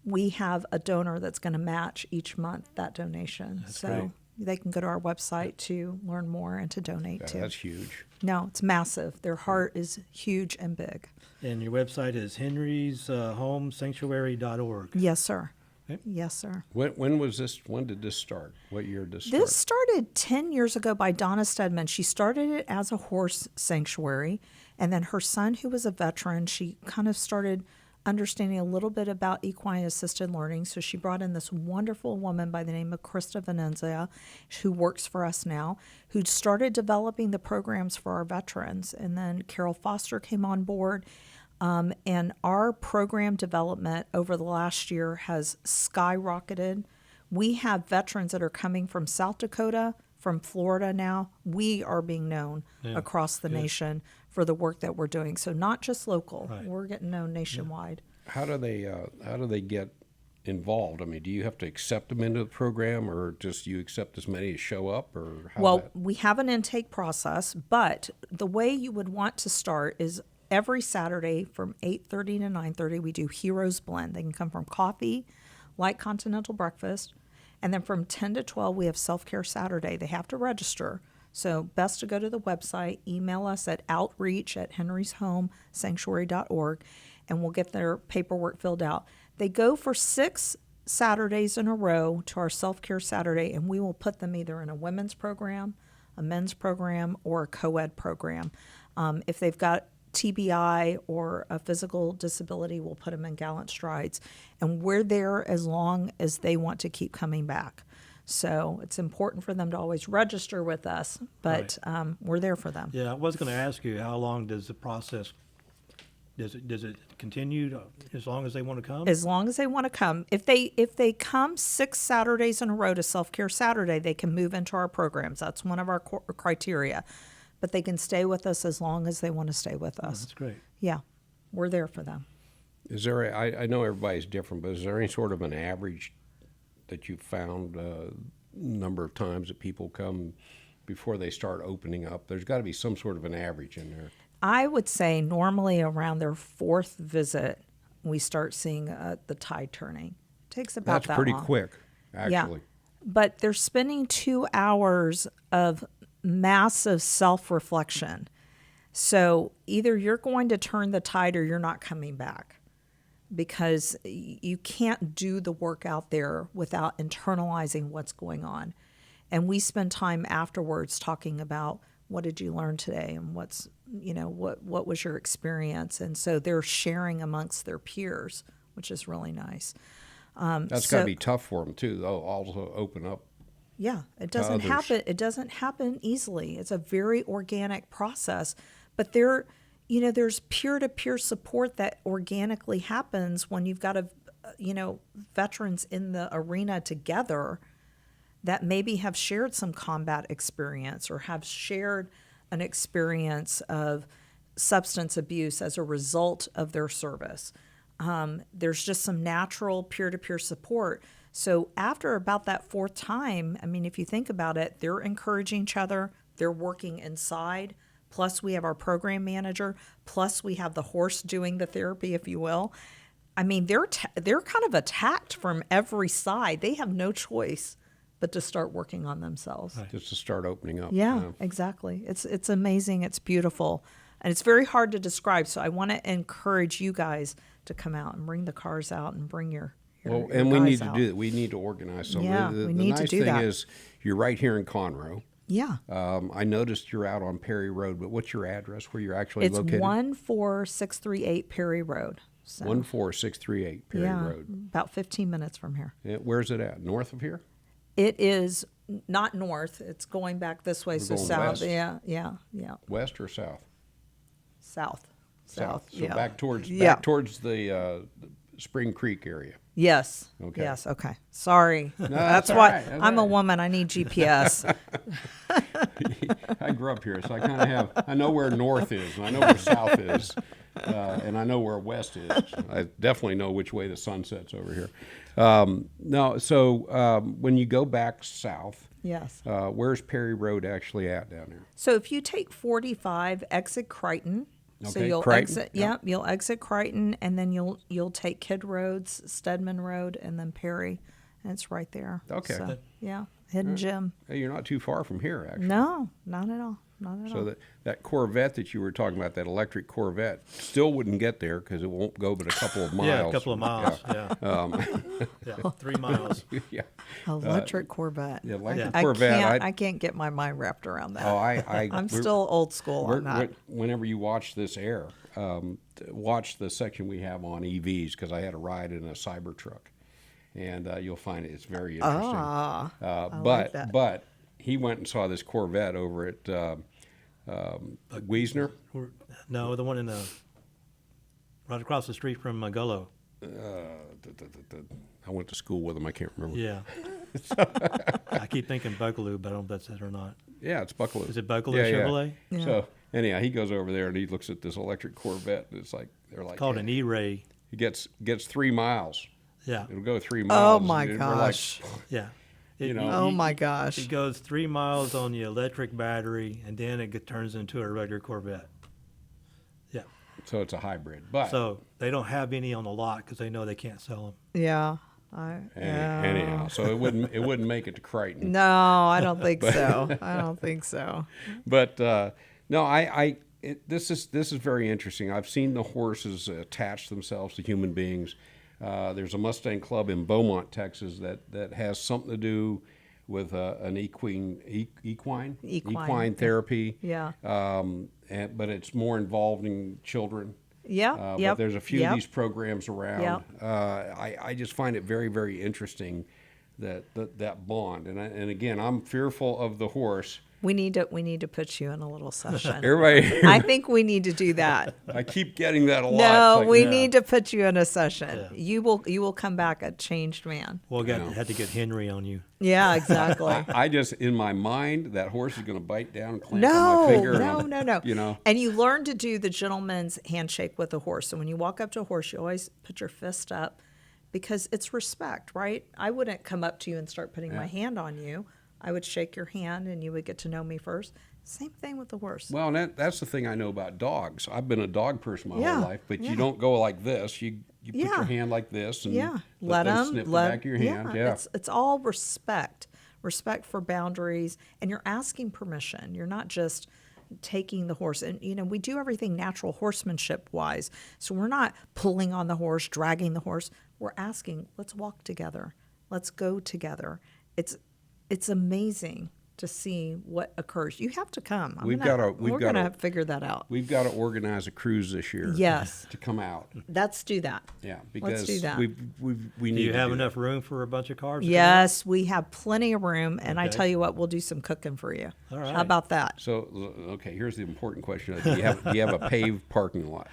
we have a donor that's going to match each month that donation. That's so great. They can go to our website to learn more and to donate to. That's huge. No, it's massive. Their heart is huge and big. And your website is henryshomesanctuary.org. Yes, sir. Okay. Yes, sir. When was this? When did this start? What year did this start? This started 10 years ago by Donna Stedman. She started it as a horse sanctuary, and then her son, who was a veteran, she kind of started understanding a little bit about equine assisted learning. So she brought in this wonderful woman by the name of Krista Venenzia, who works for us now, who started developing the programs for our veterans. And then Carol Foster came on board. And our program development over the last year has skyrocketed. We have veterans that are coming from South Dakota, from Florida now. We are being known across the nation for the work that we're doing. So not just local, we're getting known nationwide. How do they get involved? I mean, do you have to accept them into the program, or just you accept as many as show up, or how? Well, we have an intake process, but the way you would want to start is every Saturday from 8:30 to 9:30, we do Heroes Blend. They can come from coffee, light continental breakfast, and then from 10 to 12, we have Self-Care Saturday. They have to register. So best to go to the website, email us at outreach@henryshomesanctuary.org, and we'll get their paperwork filled out. They go for 6 Saturdays in a row to our Self-Care Saturday, and we will put them either in a women's program, a men's program, or a co-ed program. If they've got TBI or a physical disability, we'll put them in Gallant Strides. And we're there as long as they want to keep coming back. So it's important for them to always register with us, but we're there for them. Yeah, I was going to ask you, how long does the process, does it continue as long as they want to come? As long as they want to come. If they come 6 Saturdays in a row to Self-Care Saturday, they can move into our programs. That's one of our criteria. But they can stay with us as long as they want to stay with us. That's great. Yeah, we're there for them. Is there? I know everybody's different, but is there any sort of an average that you've found number of times that people come before they start opening up? There's got to be some sort of an average in there. I would say normally around their 4th visit, we start seeing the tide turning Takes about That's that pretty long. quick, actually. But they're spending 2 hours of massive self-reflection. So either you're going to turn the tide or you're not coming back, because you can't do the work out there without internalizing what's going on. And we spend time afterwards talking about, what did you learn today, and what was your experience? And so they're sharing amongst their peers, which is really nice. That's got to be tough for them too, though. Also open up. Yeah, it doesn't others. happen. It doesn't happen easily. It's a very organic process, but there's peer-to-peer support that organically happens when you've got veterans in the arena together that maybe have shared some combat experience or have shared an experience of substance abuse as a result of their service. There's just some natural peer-to-peer support. So after about that 4th time, I mean, if you think about it, they're encouraging each other, they're working inside, plus we have our program manager, plus we have the horse doing the therapy, if you will. I mean, they're kind of attacked from every side. They have no choice but to start working on themselves. Right. Just to start opening up. Yeah, exactly. It's amazing. It's beautiful. And it's very hard to describe. So I want to encourage you guys to come out and bring the cars out and bring your Well, your and we guys need to out. do that. We need to organize something. Yeah, the we need to nice do thing that. is you're right here in Conroe. Yeah. I noticed you're out on Perry Road, but what's your address where you're actually It's located? 14638 Perry Road. So, 14638 Perry yeah, Road. about 15 minutes from here. Where's it at? North of here? It is not north. It's going back this way, so going south. west. Yeah. West or south? South. So yeah. back towards Yeah. the Spring Creek area. Yes. Okay. Yes. Okay. Sorry. that's all why right. That's I'm all a right. woman. I need GPS. I grew up here, so I know where north is, and I know where south is, and I know where west is. I definitely know which way the sun sets over here. When you go back south, Yes. where's Perry Road actually at down there? So if you take 45, exit Crichton. So Okay, you'll Crichton, exit. yeah. Yep. You'll exit Crichton, and then you'll take Kidd Roads, Stedman Road, and then Perry, and it's right there. Okay. So, yeah. Hidden gem. Hey, you're not too far from here, actually. No, not at all. Not at all. So that Corvette that you were talking about, that electric Corvette, still wouldn't get there because it won't go but a couple of miles. Yeah, a couple of miles. Yeah. 3 miles. Yeah. Electric Corvette. The electric I Corvette. can't get my mind wrapped around that. I'm we're- still old school on that. Whenever you watch this air, watch the section we have on EVs because I had a ride in a Cybertruck, and you'll find it's very interesting. like that. But he went and saw this Corvette over at Wiesner. No, the one in right across the street from Gullo. I went to school with him. I can't remember. Yeah. I keep thinking Buckaloo, but I don't know if that's it or not. Yeah, it's Buckaloo. Is it Buckaloo Yeah, Chevrolet? Yeah. So anyhow, he goes over there and he looks at this electric Corvette, and it's like they're like Called an E-Ray. He gets 3 miles. Yeah. It'll go 3 Oh miles. my and we're like, gosh. Yeah. Oh my gosh. It goes 3 miles on the electric battery, and then it turns into a regular Corvette. Yeah. So it's a hybrid, but So they don't have any on the lot because they know they can't sell them. Yeah. anyhow, so it wouldn't make it to Crichton. No, I don't think so. I don't think so. But no, this is very interesting. I've seen the horses attach themselves to human beings. There's a Mustang Club in Beaumont, Texas, that has something to do with an equine therapy. Yeah. But it's more involving children. Yeah. But there's a few Yep. of these programs around. Yep. I just find it very, very interesting that bond. And again, I'm fearful of the horse. We need to put you in a little session. Everybody, I think we need to do that. I keep getting that a lot. No, It's like, we need to put you in a session. Yeah. You will come back a changed man. Well, had to get Henry on you. Yeah, exactly. I just, in my mind, that horse is going to bite down and clamp on my finger. No. You know. And you learn to do the gentleman's handshake with a horse. So when you walk up to a horse, you always put your fist up because it's respect, right? I wouldn't come up to you and start putting my hand on you. I would shake your hand and you would get to know me first. Same thing with the horse. Well, that's the thing I know about dogs. I've been a dog person my Yeah, whole life, but yeah. you don't go like this. You you put your hand like this and Yeah, let them snip the back of your hand. Yeah. It's all respect for boundaries, and you're asking permission. You're not just taking the horse, and we do everything natural horsemanship wise. So we're not pulling on the horse, dragging the horse. We're asking, let's walk together, let's go together. It's amazing to see what occurs. You have to come. We're going to figure that out. We've got to organize a cruise this year. Yes. To come out. Let's do that. Yeah, because Let's do that. we need. Do you to have do enough room for a bunch of cars? Yes, we have plenty of room, and I Okay. tell you what, we'll do some cooking for you. All right. How about that? So, okay, here's the important question: Do you have a paved parking lot?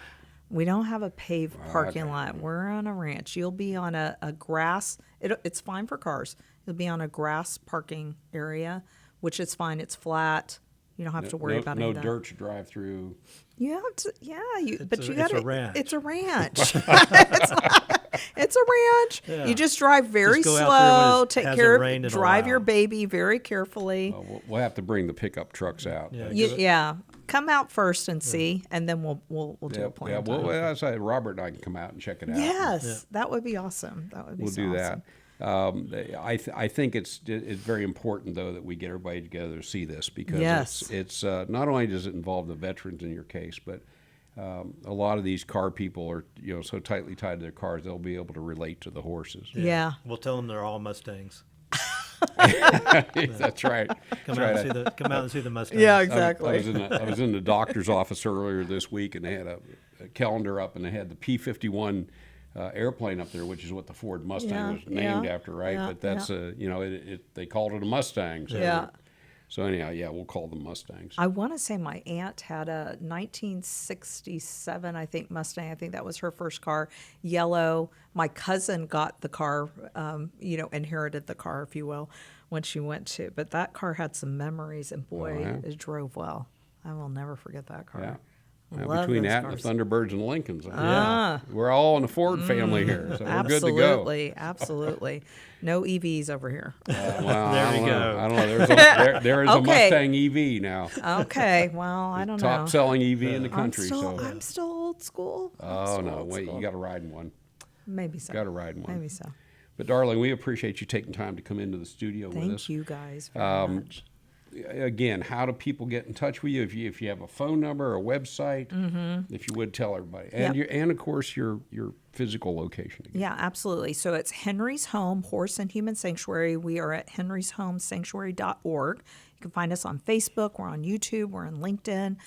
We don't have a paved parking lot. We're on a ranch. You'll be on a grass. It's fine for cars. You'll be on a grass parking area, which is fine. It's flat. You don't have to worry about any of that. No dirt to drive through. You have to, yeah. It's a ranch. It's a ranch. It's a ranch. Yeah. You just drive very Just go out there when slow. it Take hasn't care of rained in a drive your while. baby very carefully. We'll have to bring the pickup trucks out. Yeah. Yeah, come out first and see, and then we'll do Yeah, a plan. yeah. Well, as I said, Robert and I can come out and check it out. Yes, that would be awesome. That would be We'll so do awesome. that. I think it's very important though that we get everybody together to see this because Yes. it's not only does it involve the veterans in your case, but a lot of these car people are so tightly tied to their cars they'll be able to relate to the horses. Yeah. We'll tell them they're all Mustangs. That's right. Come out and see the Mustangs. Yeah, I exactly. was in the doctor's office earlier this week, and they had a calendar up, and they had the P-51 airplane up there, which is what the Ford Mustang was named after, right? yeah, But that's they called it a Mustang. So Yeah. So anyhow, yeah, we'll call them Mustangs. I want to say my aunt had a 1967, I think, Mustang. I think that was her first car, yellow. My cousin got the car, inherited the car, if you will, when she went to. But that car had some memories, and boy, it drove well. I will never forget that car. Yeah. Well, Love between those that cars. and the Thunderbirds and Lincolns, Yeah. we're all in the Ford family here, so we're good to go. Absolutely. No EVs over here. Well, There I we don't go. know. I don't know. There is a Okay. Mustang EV now. Okay, well, I don't know. Top selling EV in the country. I'm still old school. Oh no! Wait, you got to ride in one. Maybe so. Got to ride in one. Maybe so. But Darlene, we appreciate you taking time to come into the studio with us. Thank you guys very much. Again, how do people get in touch with you? If you have a phone number, a website, if you would tell everybody, and Yep. and of course your physical location. Again. Yeah, absolutely. So it's Henry's Home Horse and Human Sanctuary. We are at henryshomesanctuary.org. You can find us on Facebook. We're on YouTube. We're on LinkedIn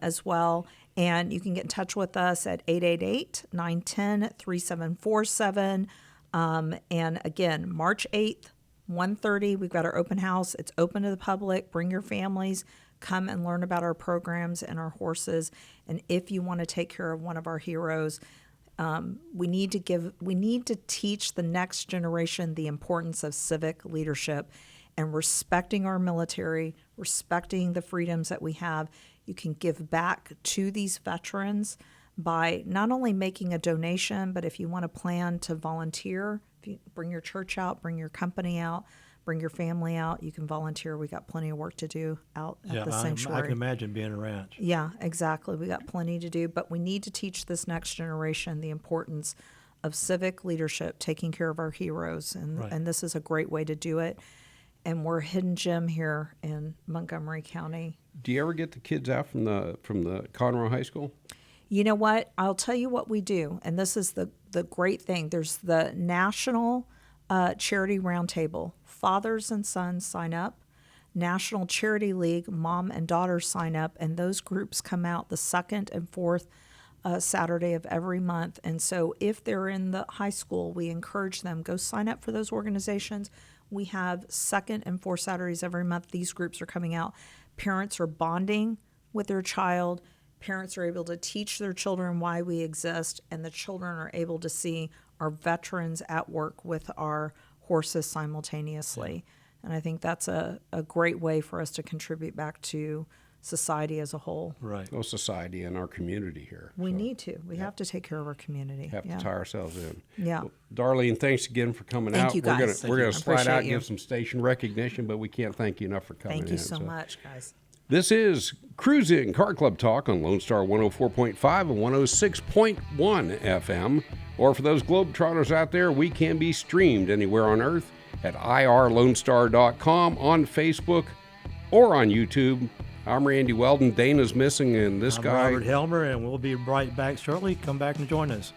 as well. And you can get in touch with us at 888-910-3747. And again, March 8th, 1:30, we've got our open house. It's open to the public. Bring your families. Come and learn about our programs and our horses. And if you want to take care of one of our heroes, we need to teach the next generation the importance of civic leadership and respecting our military, respecting the freedoms that we have. You can give back to these veterans by not only making a donation, but if you want to plan to volunteer, if you bring your church out, bring your company out, bring your family out, you can volunteer. We got plenty of work to do out at the I sanctuary. can imagine being a ranch. Yeah, exactly. We got plenty to do, but we need to teach this next generation the importance of civic leadership, taking care of our heroes, and Right. and this is a great way to do it. And we're a hidden gem here in Montgomery County. Do you ever get the kids out from the Conroe High School? You know what? I'll tell you what we do, and this is the great thing. There's the National Charity Roundtable. Fathers and sons sign up. National Charity League, mom and daughter sign up, and those groups come out the second and fourth Saturday of every month. And so if they're in the high school, we encourage them, go sign up for those organizations. We have second and fourth Saturdays every month. These groups are coming out. Parents are bonding with their child. Parents are able to teach their children why we exist, and the children are able to see our veterans at work with our horses simultaneously. And I think that's a great way for us to contribute back to society as a whole. Right. Well, society and our community here. We need to. We have to take care of our community. Have Yeah. to tie ourselves in. Yeah. Well, Darlene, thanks again for coming Thank out. you, guys. We're gonna Thank you. slide out Appreciate and you. give some station recognition, but we can't thank you enough for coming in. Thank you so much, guys. This is Cruisin' Car Club Talk on Lone Star 104.5 and 106.1 FM, Or for those Globetrotters out there, we can be streamed anywhere on earth at irlonestar.com, on Facebook, or on YouTube. I'm Randy Weldon. Dana's missing, and this I'm guy... Robert Helmer, and we'll be right back shortly. Come back and join us.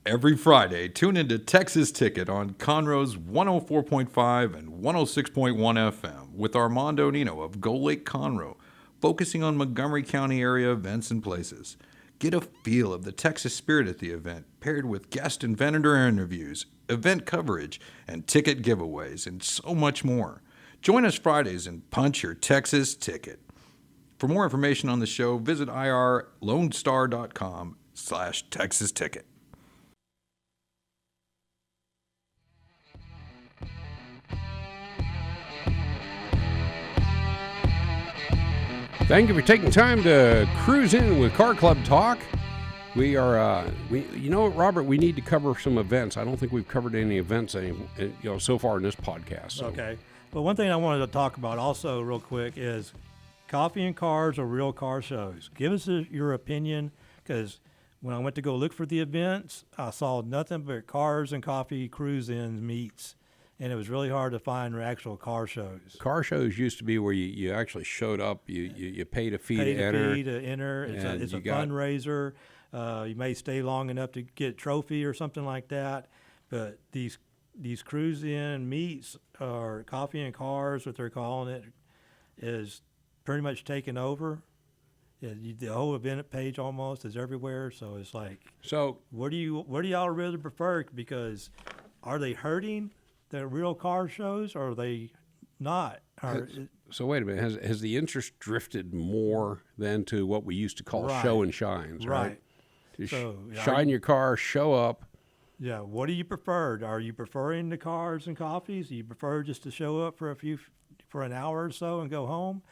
Every Friday, tune into Texas Ticket on Conroe's 104.5 and 106.1 FM with Armando Nino of Gull Lake Conroe, focusing on Montgomery County area events and places. Get a feel of the Texas spirit at the event, paired with guest and vendor interviews, event coverage, and ticket giveaways, and so much more. Join us Fridays and punch your Texas ticket. For more information on the show, visit irlonestar.com/Texas Ticket. Thank you for taking time to cruise in with Car Club Talk. We are, you know what, Robert? We need to cover some events. I don't think we've covered any events, so far in this podcast. So. Okay. But one thing I wanted to talk about also real quick is coffee and cars or real car shows. Give us your opinion, because when I went to go look for the events, I saw nothing but cars and coffee cruise-in meets. And it was really hard to find actual car shows. Car shows used to be where you actually showed up. You paid a fee to enter. It's a fundraiser. You may stay long enough to get a trophy or something like that. But these cruise-in meets or coffee and cars, what they're calling it, is pretty much taken over. The whole event page almost is everywhere. So it's like, what do y'all really prefer? Because are they hurting the real car shows, or are they not? So wait a minute. Has the interest drifted more than to what we used to call show and shines, right? So shine your car, show up. Yeah. What do you prefer? Are you preferring the cars and coffees? Do you prefer just to show up for an hour or so and go home,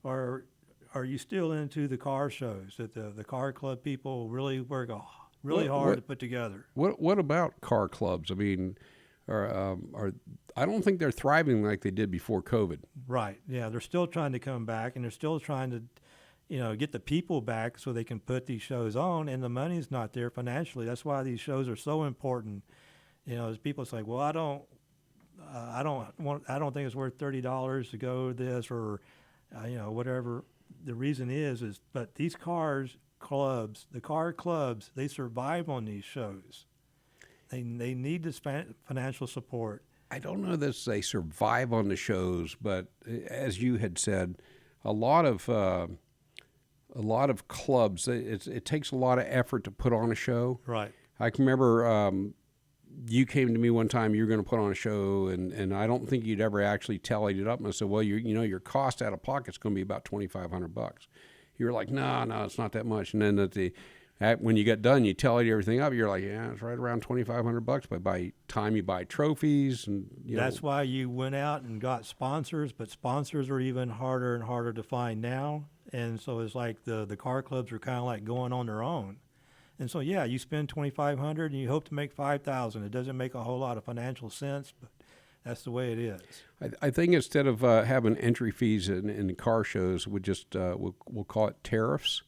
or are you still into the car shows that the car club people really work hard to put together? What about car clubs? I mean, I don't think they're thriving like they did before COVID. Right. Yeah, they're still trying to come back, and they're still trying to, get the people back so they can put these shows on, and the money's not there financially. That's why these shows are so important. As people say, well, I don't think it's worth $30 to go to this, or whatever the reason is. But these car clubs, they survive on these shows. They need this financial support. I don't know that they survive on the shows, but as you had said, a lot of clubs, it takes a lot of effort to put on a show. Right. I can remember you came to me one time. You were going to put on a show, and I don't think you'd ever actually tallied it up. And I said, well, your cost out of pocket is going to be about $2,500. You were like, no, it's not that much. And then when you get done, you tally everything up. You're like, yeah, it's right around $2,500. But by the time you buy trophies, and that's why you went out and got sponsors. But sponsors are even harder and harder to find now. And so it's like the car clubs are kind of like going on their own. And so you spend $2,500 and you hope to make $5,000. It doesn't make a whole lot of financial sense, but that's the way it is. I think instead of having entry fees in car shows, we just we'll call it tariffs.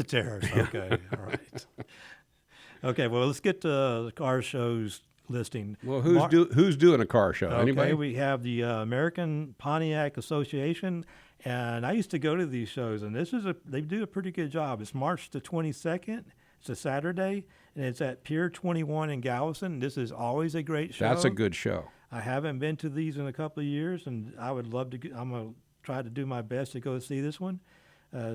Tariffs. Okay. All right. Okay. Well, let's get to the car shows listing. Well, who's doing a car show? Okay, Anybody? We have the American Pontiac Association, and I used to go to these shows, and they do a pretty good job. It's March the 22nd. It's a Saturday, and it's at Pier 21 in Galveston. This is always a great show. That's a good show. I haven't been to these in a couple of years, and I would love to. I'm gonna try to do my best to go see this one.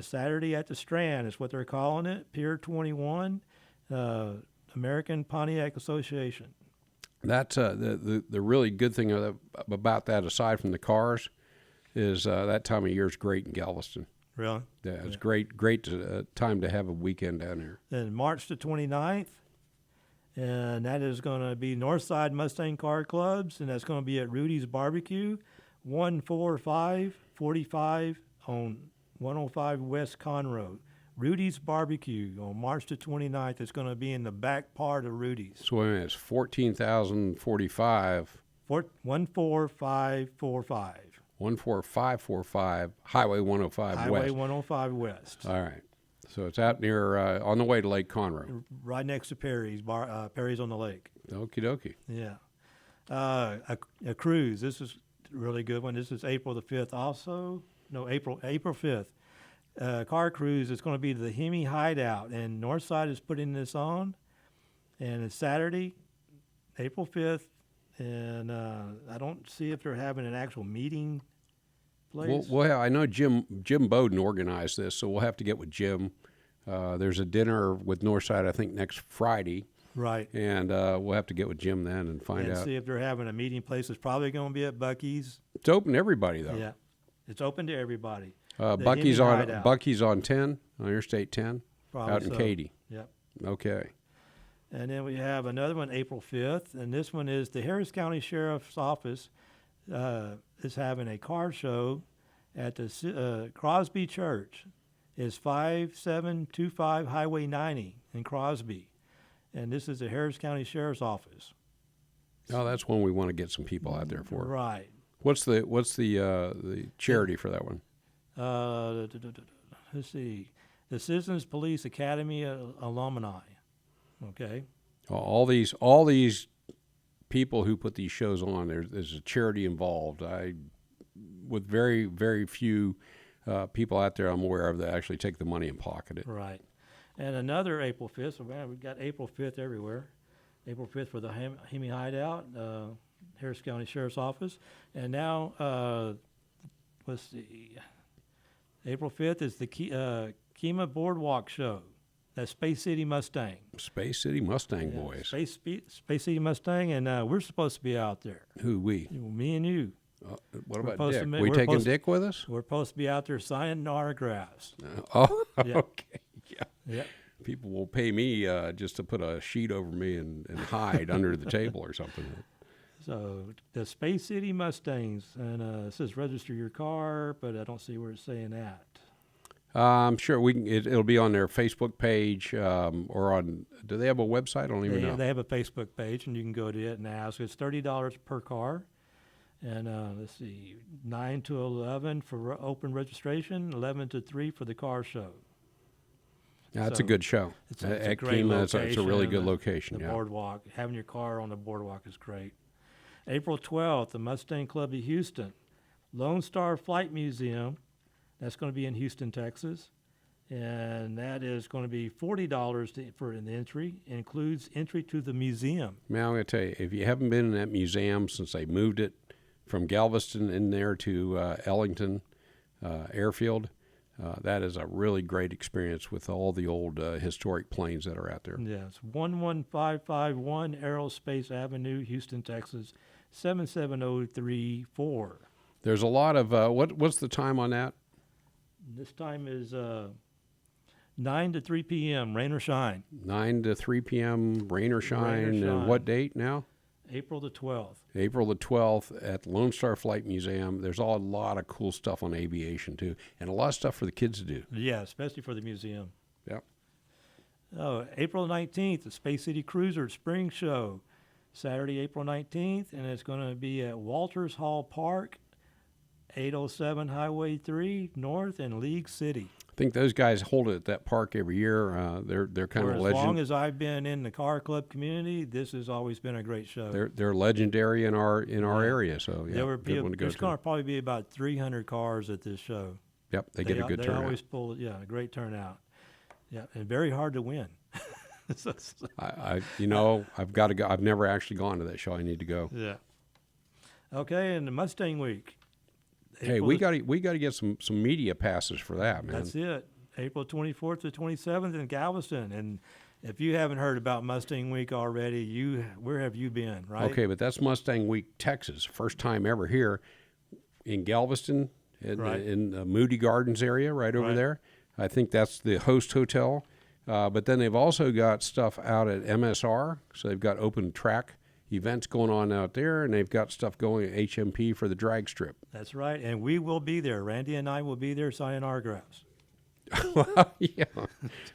Saturday at the Strand is what they're calling it. Pier 21, American Pontiac Association. That's the really good thing about that, aside from the cars, is that time of year is great in Galveston. Really? Yeah, it's great time to have a weekend down here. Then March the 29th, and that is going to be Northside Mustang Car Clubs, and that's going to be at Rudy's Barbecue, 14545 on 105 West Conroe. Rudy's Barbecue on March the 29th. It's going to be in the back part of Rudy's. So wait a minute, it's 14,045. 14545. 14545 Highway 105 Highway West. 105 West. All right. So it's out near, on the way to Lake Conroe. Right next to Perry's, Perry's on the Lake. Okie dokie. Yeah. A cruise. This is a really good one. This is April the 5th also. No, April 5th. Car cruise. It's going to be to the Hemi Hideout. And Northside is putting this on. And it's Saturday, April 5th. And I don't see if they're having an actual meeting place. Well, I know Jim Bowden organized this, so we'll have to get with Jim. There's a dinner with Northside, I think, next Friday. Right. And we'll have to get with Jim then and find out. See if they're having a meeting place. It's probably going to be at Buc-ee's. It's open to everybody, though. Yeah. It's open to everybody. Buc-ee's on 10, on Interstate 10, Probably out in so. Katy. Yep. Okay. And then we have another one, April 5th, and this one is the Harris County Sheriff's Office is having a car show at the Crosby Church. It's 5725 Highway 90 in Crosby, and this is the Harris County Sheriff's Office. Oh, that's one we want to get some people out there for. Right. What's the charity for that one? Let's see, the Citizens Police Academy alumni. Okay. All these people who put these shows on, there's a charity involved. With very, very few people out there I'm aware of that actually take the money and pocket it. Right. And another April 5th. So man, we've got April 5th everywhere. April 5th for the Hemi Hideout, Harris County Sheriff's Office. And now, let's see, April 5th is the Kemah Boardwalk Show. That's Space City Mustang. Space City Mustang boys. Space City Mustang, and we're supposed to be out there. Who, we? Me and you. What We're about supposed Dick? to ma- We we're taking supposed- Dick with us? We're supposed to be out there signing autographs. Oh, Yeah. okay. Yeah. Yep. People will pay me just to put a sheet over me and hide under the table or something. So the Space City Mustangs, and it says register your car, but I don't see where it's saying that. I'm sure we can. It'll be on their Facebook page or on. Do they have a website? I don't even know. They have a Facebook page, and you can go to it and ask. It's $30 per car, and let's see, 9 to 11 for open registration, 11 to 3 for the car show. That's So, a good show. It's a At great Kemah, location. it's a really and good location. The Yeah. boardwalk, having your car on the boardwalk is great. April 12th, the Mustang Club of Houston, Lone Star Flight Museum. That's going to be in Houston, Texas, and that is going to be $40 for an entry. Includes entry to the museum. Man, I'm going to tell you, if you haven't been in that museum since they moved it from Galveston in there to Ellington Airfield, that is a really great experience with all the old historic planes that are out there. Yes, 11551 Aerospace Avenue, Houston, Texas, 77034. There's a lot of what's the time on that? This time is 9 to 3 p.m., rain or shine. 9 to 3 p.m., rain or shine. shine. And what date now? April the 12th. April the 12th at Lone Star Flight Museum. There's a lot of cool stuff on aviation, too, and a lot of stuff for the kids to do. Yeah, especially for the museum. Yep. Oh, April 19th, the Space City Cruiser Spring Show. Saturday, April 19th, and it's going to be at Walters Hall Park, 807 Highway 3 North in League City. I think those guys hold it at that park every year. They're kind For of as legend. long as I've been in the car club community, this has always been a great show. They're legendary in our area. So yeah, there were good one to go there's to. going to probably be about 300 cars at this show. Yep, they get a good They turnout. always pull, a great turnout. Yeah, and very hard to win. I've got to go. I've never actually gone to that show. I need to go. Yeah. Okay, and the Mustang Week. Hey, we got to get some media passes for that, man. That's it. April 24th to 27th in Galveston. And if you haven't heard about Mustang Week already, where have you been, right? Okay, but that's Mustang Week, Texas. First time ever here in Galveston, in the Moody Gardens area, right over there. I think that's the host hotel. But then they've also got stuff out at MSR. So they've got open track events going on out there, and they've got stuff going at HMP for the drag strip. That's right. And we will be there. Randy and I will be there signing autographs. Yeah.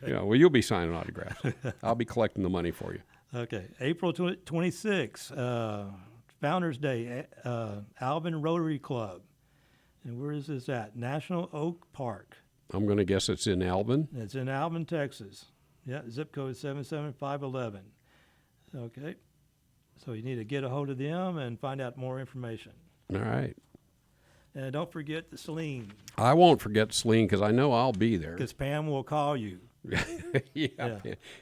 Well, you'll be signing autographs. I'll be collecting the money for you. Okay. April 26th, Founders Day, Alvin Rotary Club. And where is this at? National Oak Park. I'm going to guess it's in Albin. It's in Albin, Texas. Yeah, zip code 77511. Okay. So you need to get a hold of them and find out more information. All right. And don't forget the Celine, I won't forget Celine because I know I'll be there. because Pam will call you. Yeah.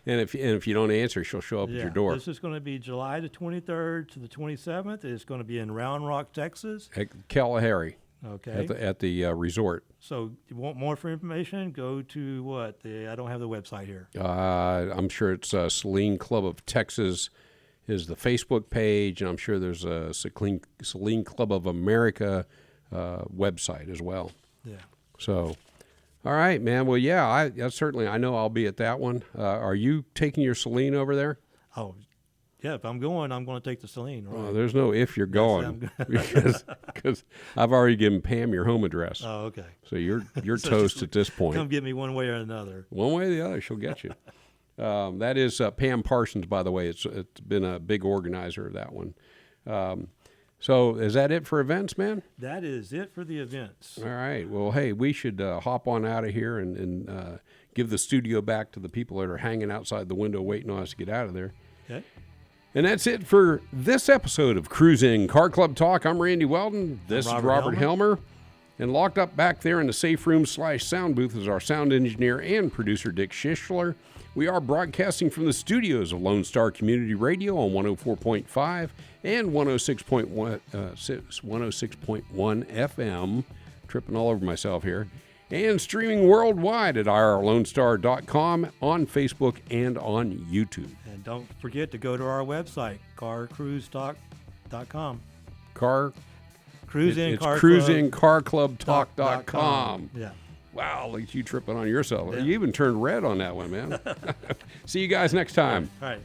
And if you don't answer, she'll show up at your door. This is going to be July the 23rd to the 27th. It's going to be in Round Rock, Texas. At Kalahari Okay. at the resort. So you want more for information? Go to what? I don't have the website here. I'm sure it's Celine Club of Texas is the Facebook page, and I'm sure there's a Celine Club of America website as well. Yeah. So, all right, man. Well, yeah, I know I'll be at that one. Are you taking your Celine over there? Oh, yeah. If I'm going to take the Celine. Right. Well, there's no if you're going because I've already given Pam your home address. Oh, okay. So you're So toast just at this point. Come get me one way or another. One way or the other, she'll get you. That is Pam Parsons, by the way. It's been a big organizer of that one. So is that it for events, man? That is it for the events. All right. Well, hey, we should hop on out of here and give the studio back to the people that are hanging outside the window waiting on us to get out of there. Okay. And that's it for this episode of Cruisin' Car Club Talk. I'm Randy Weldon. This is Robert Helmer. And locked up back there in the safe room / sound booth is our sound engineer and producer, Dick Schischler. We are broadcasting from the studios of Lone Star Community Radio on 104.5 and 106.1 FM. Tripping all over myself here. And streaming worldwide at irlonestar.com, on Facebook, and on YouTube. And don't forget to go to our website, carcruisetalk.com. It's Car cruisincarclubtalk.com. Yeah. Wow, look at you tripping on yourself. Yeah. You even turned red on that one, man. See you guys next time. All right.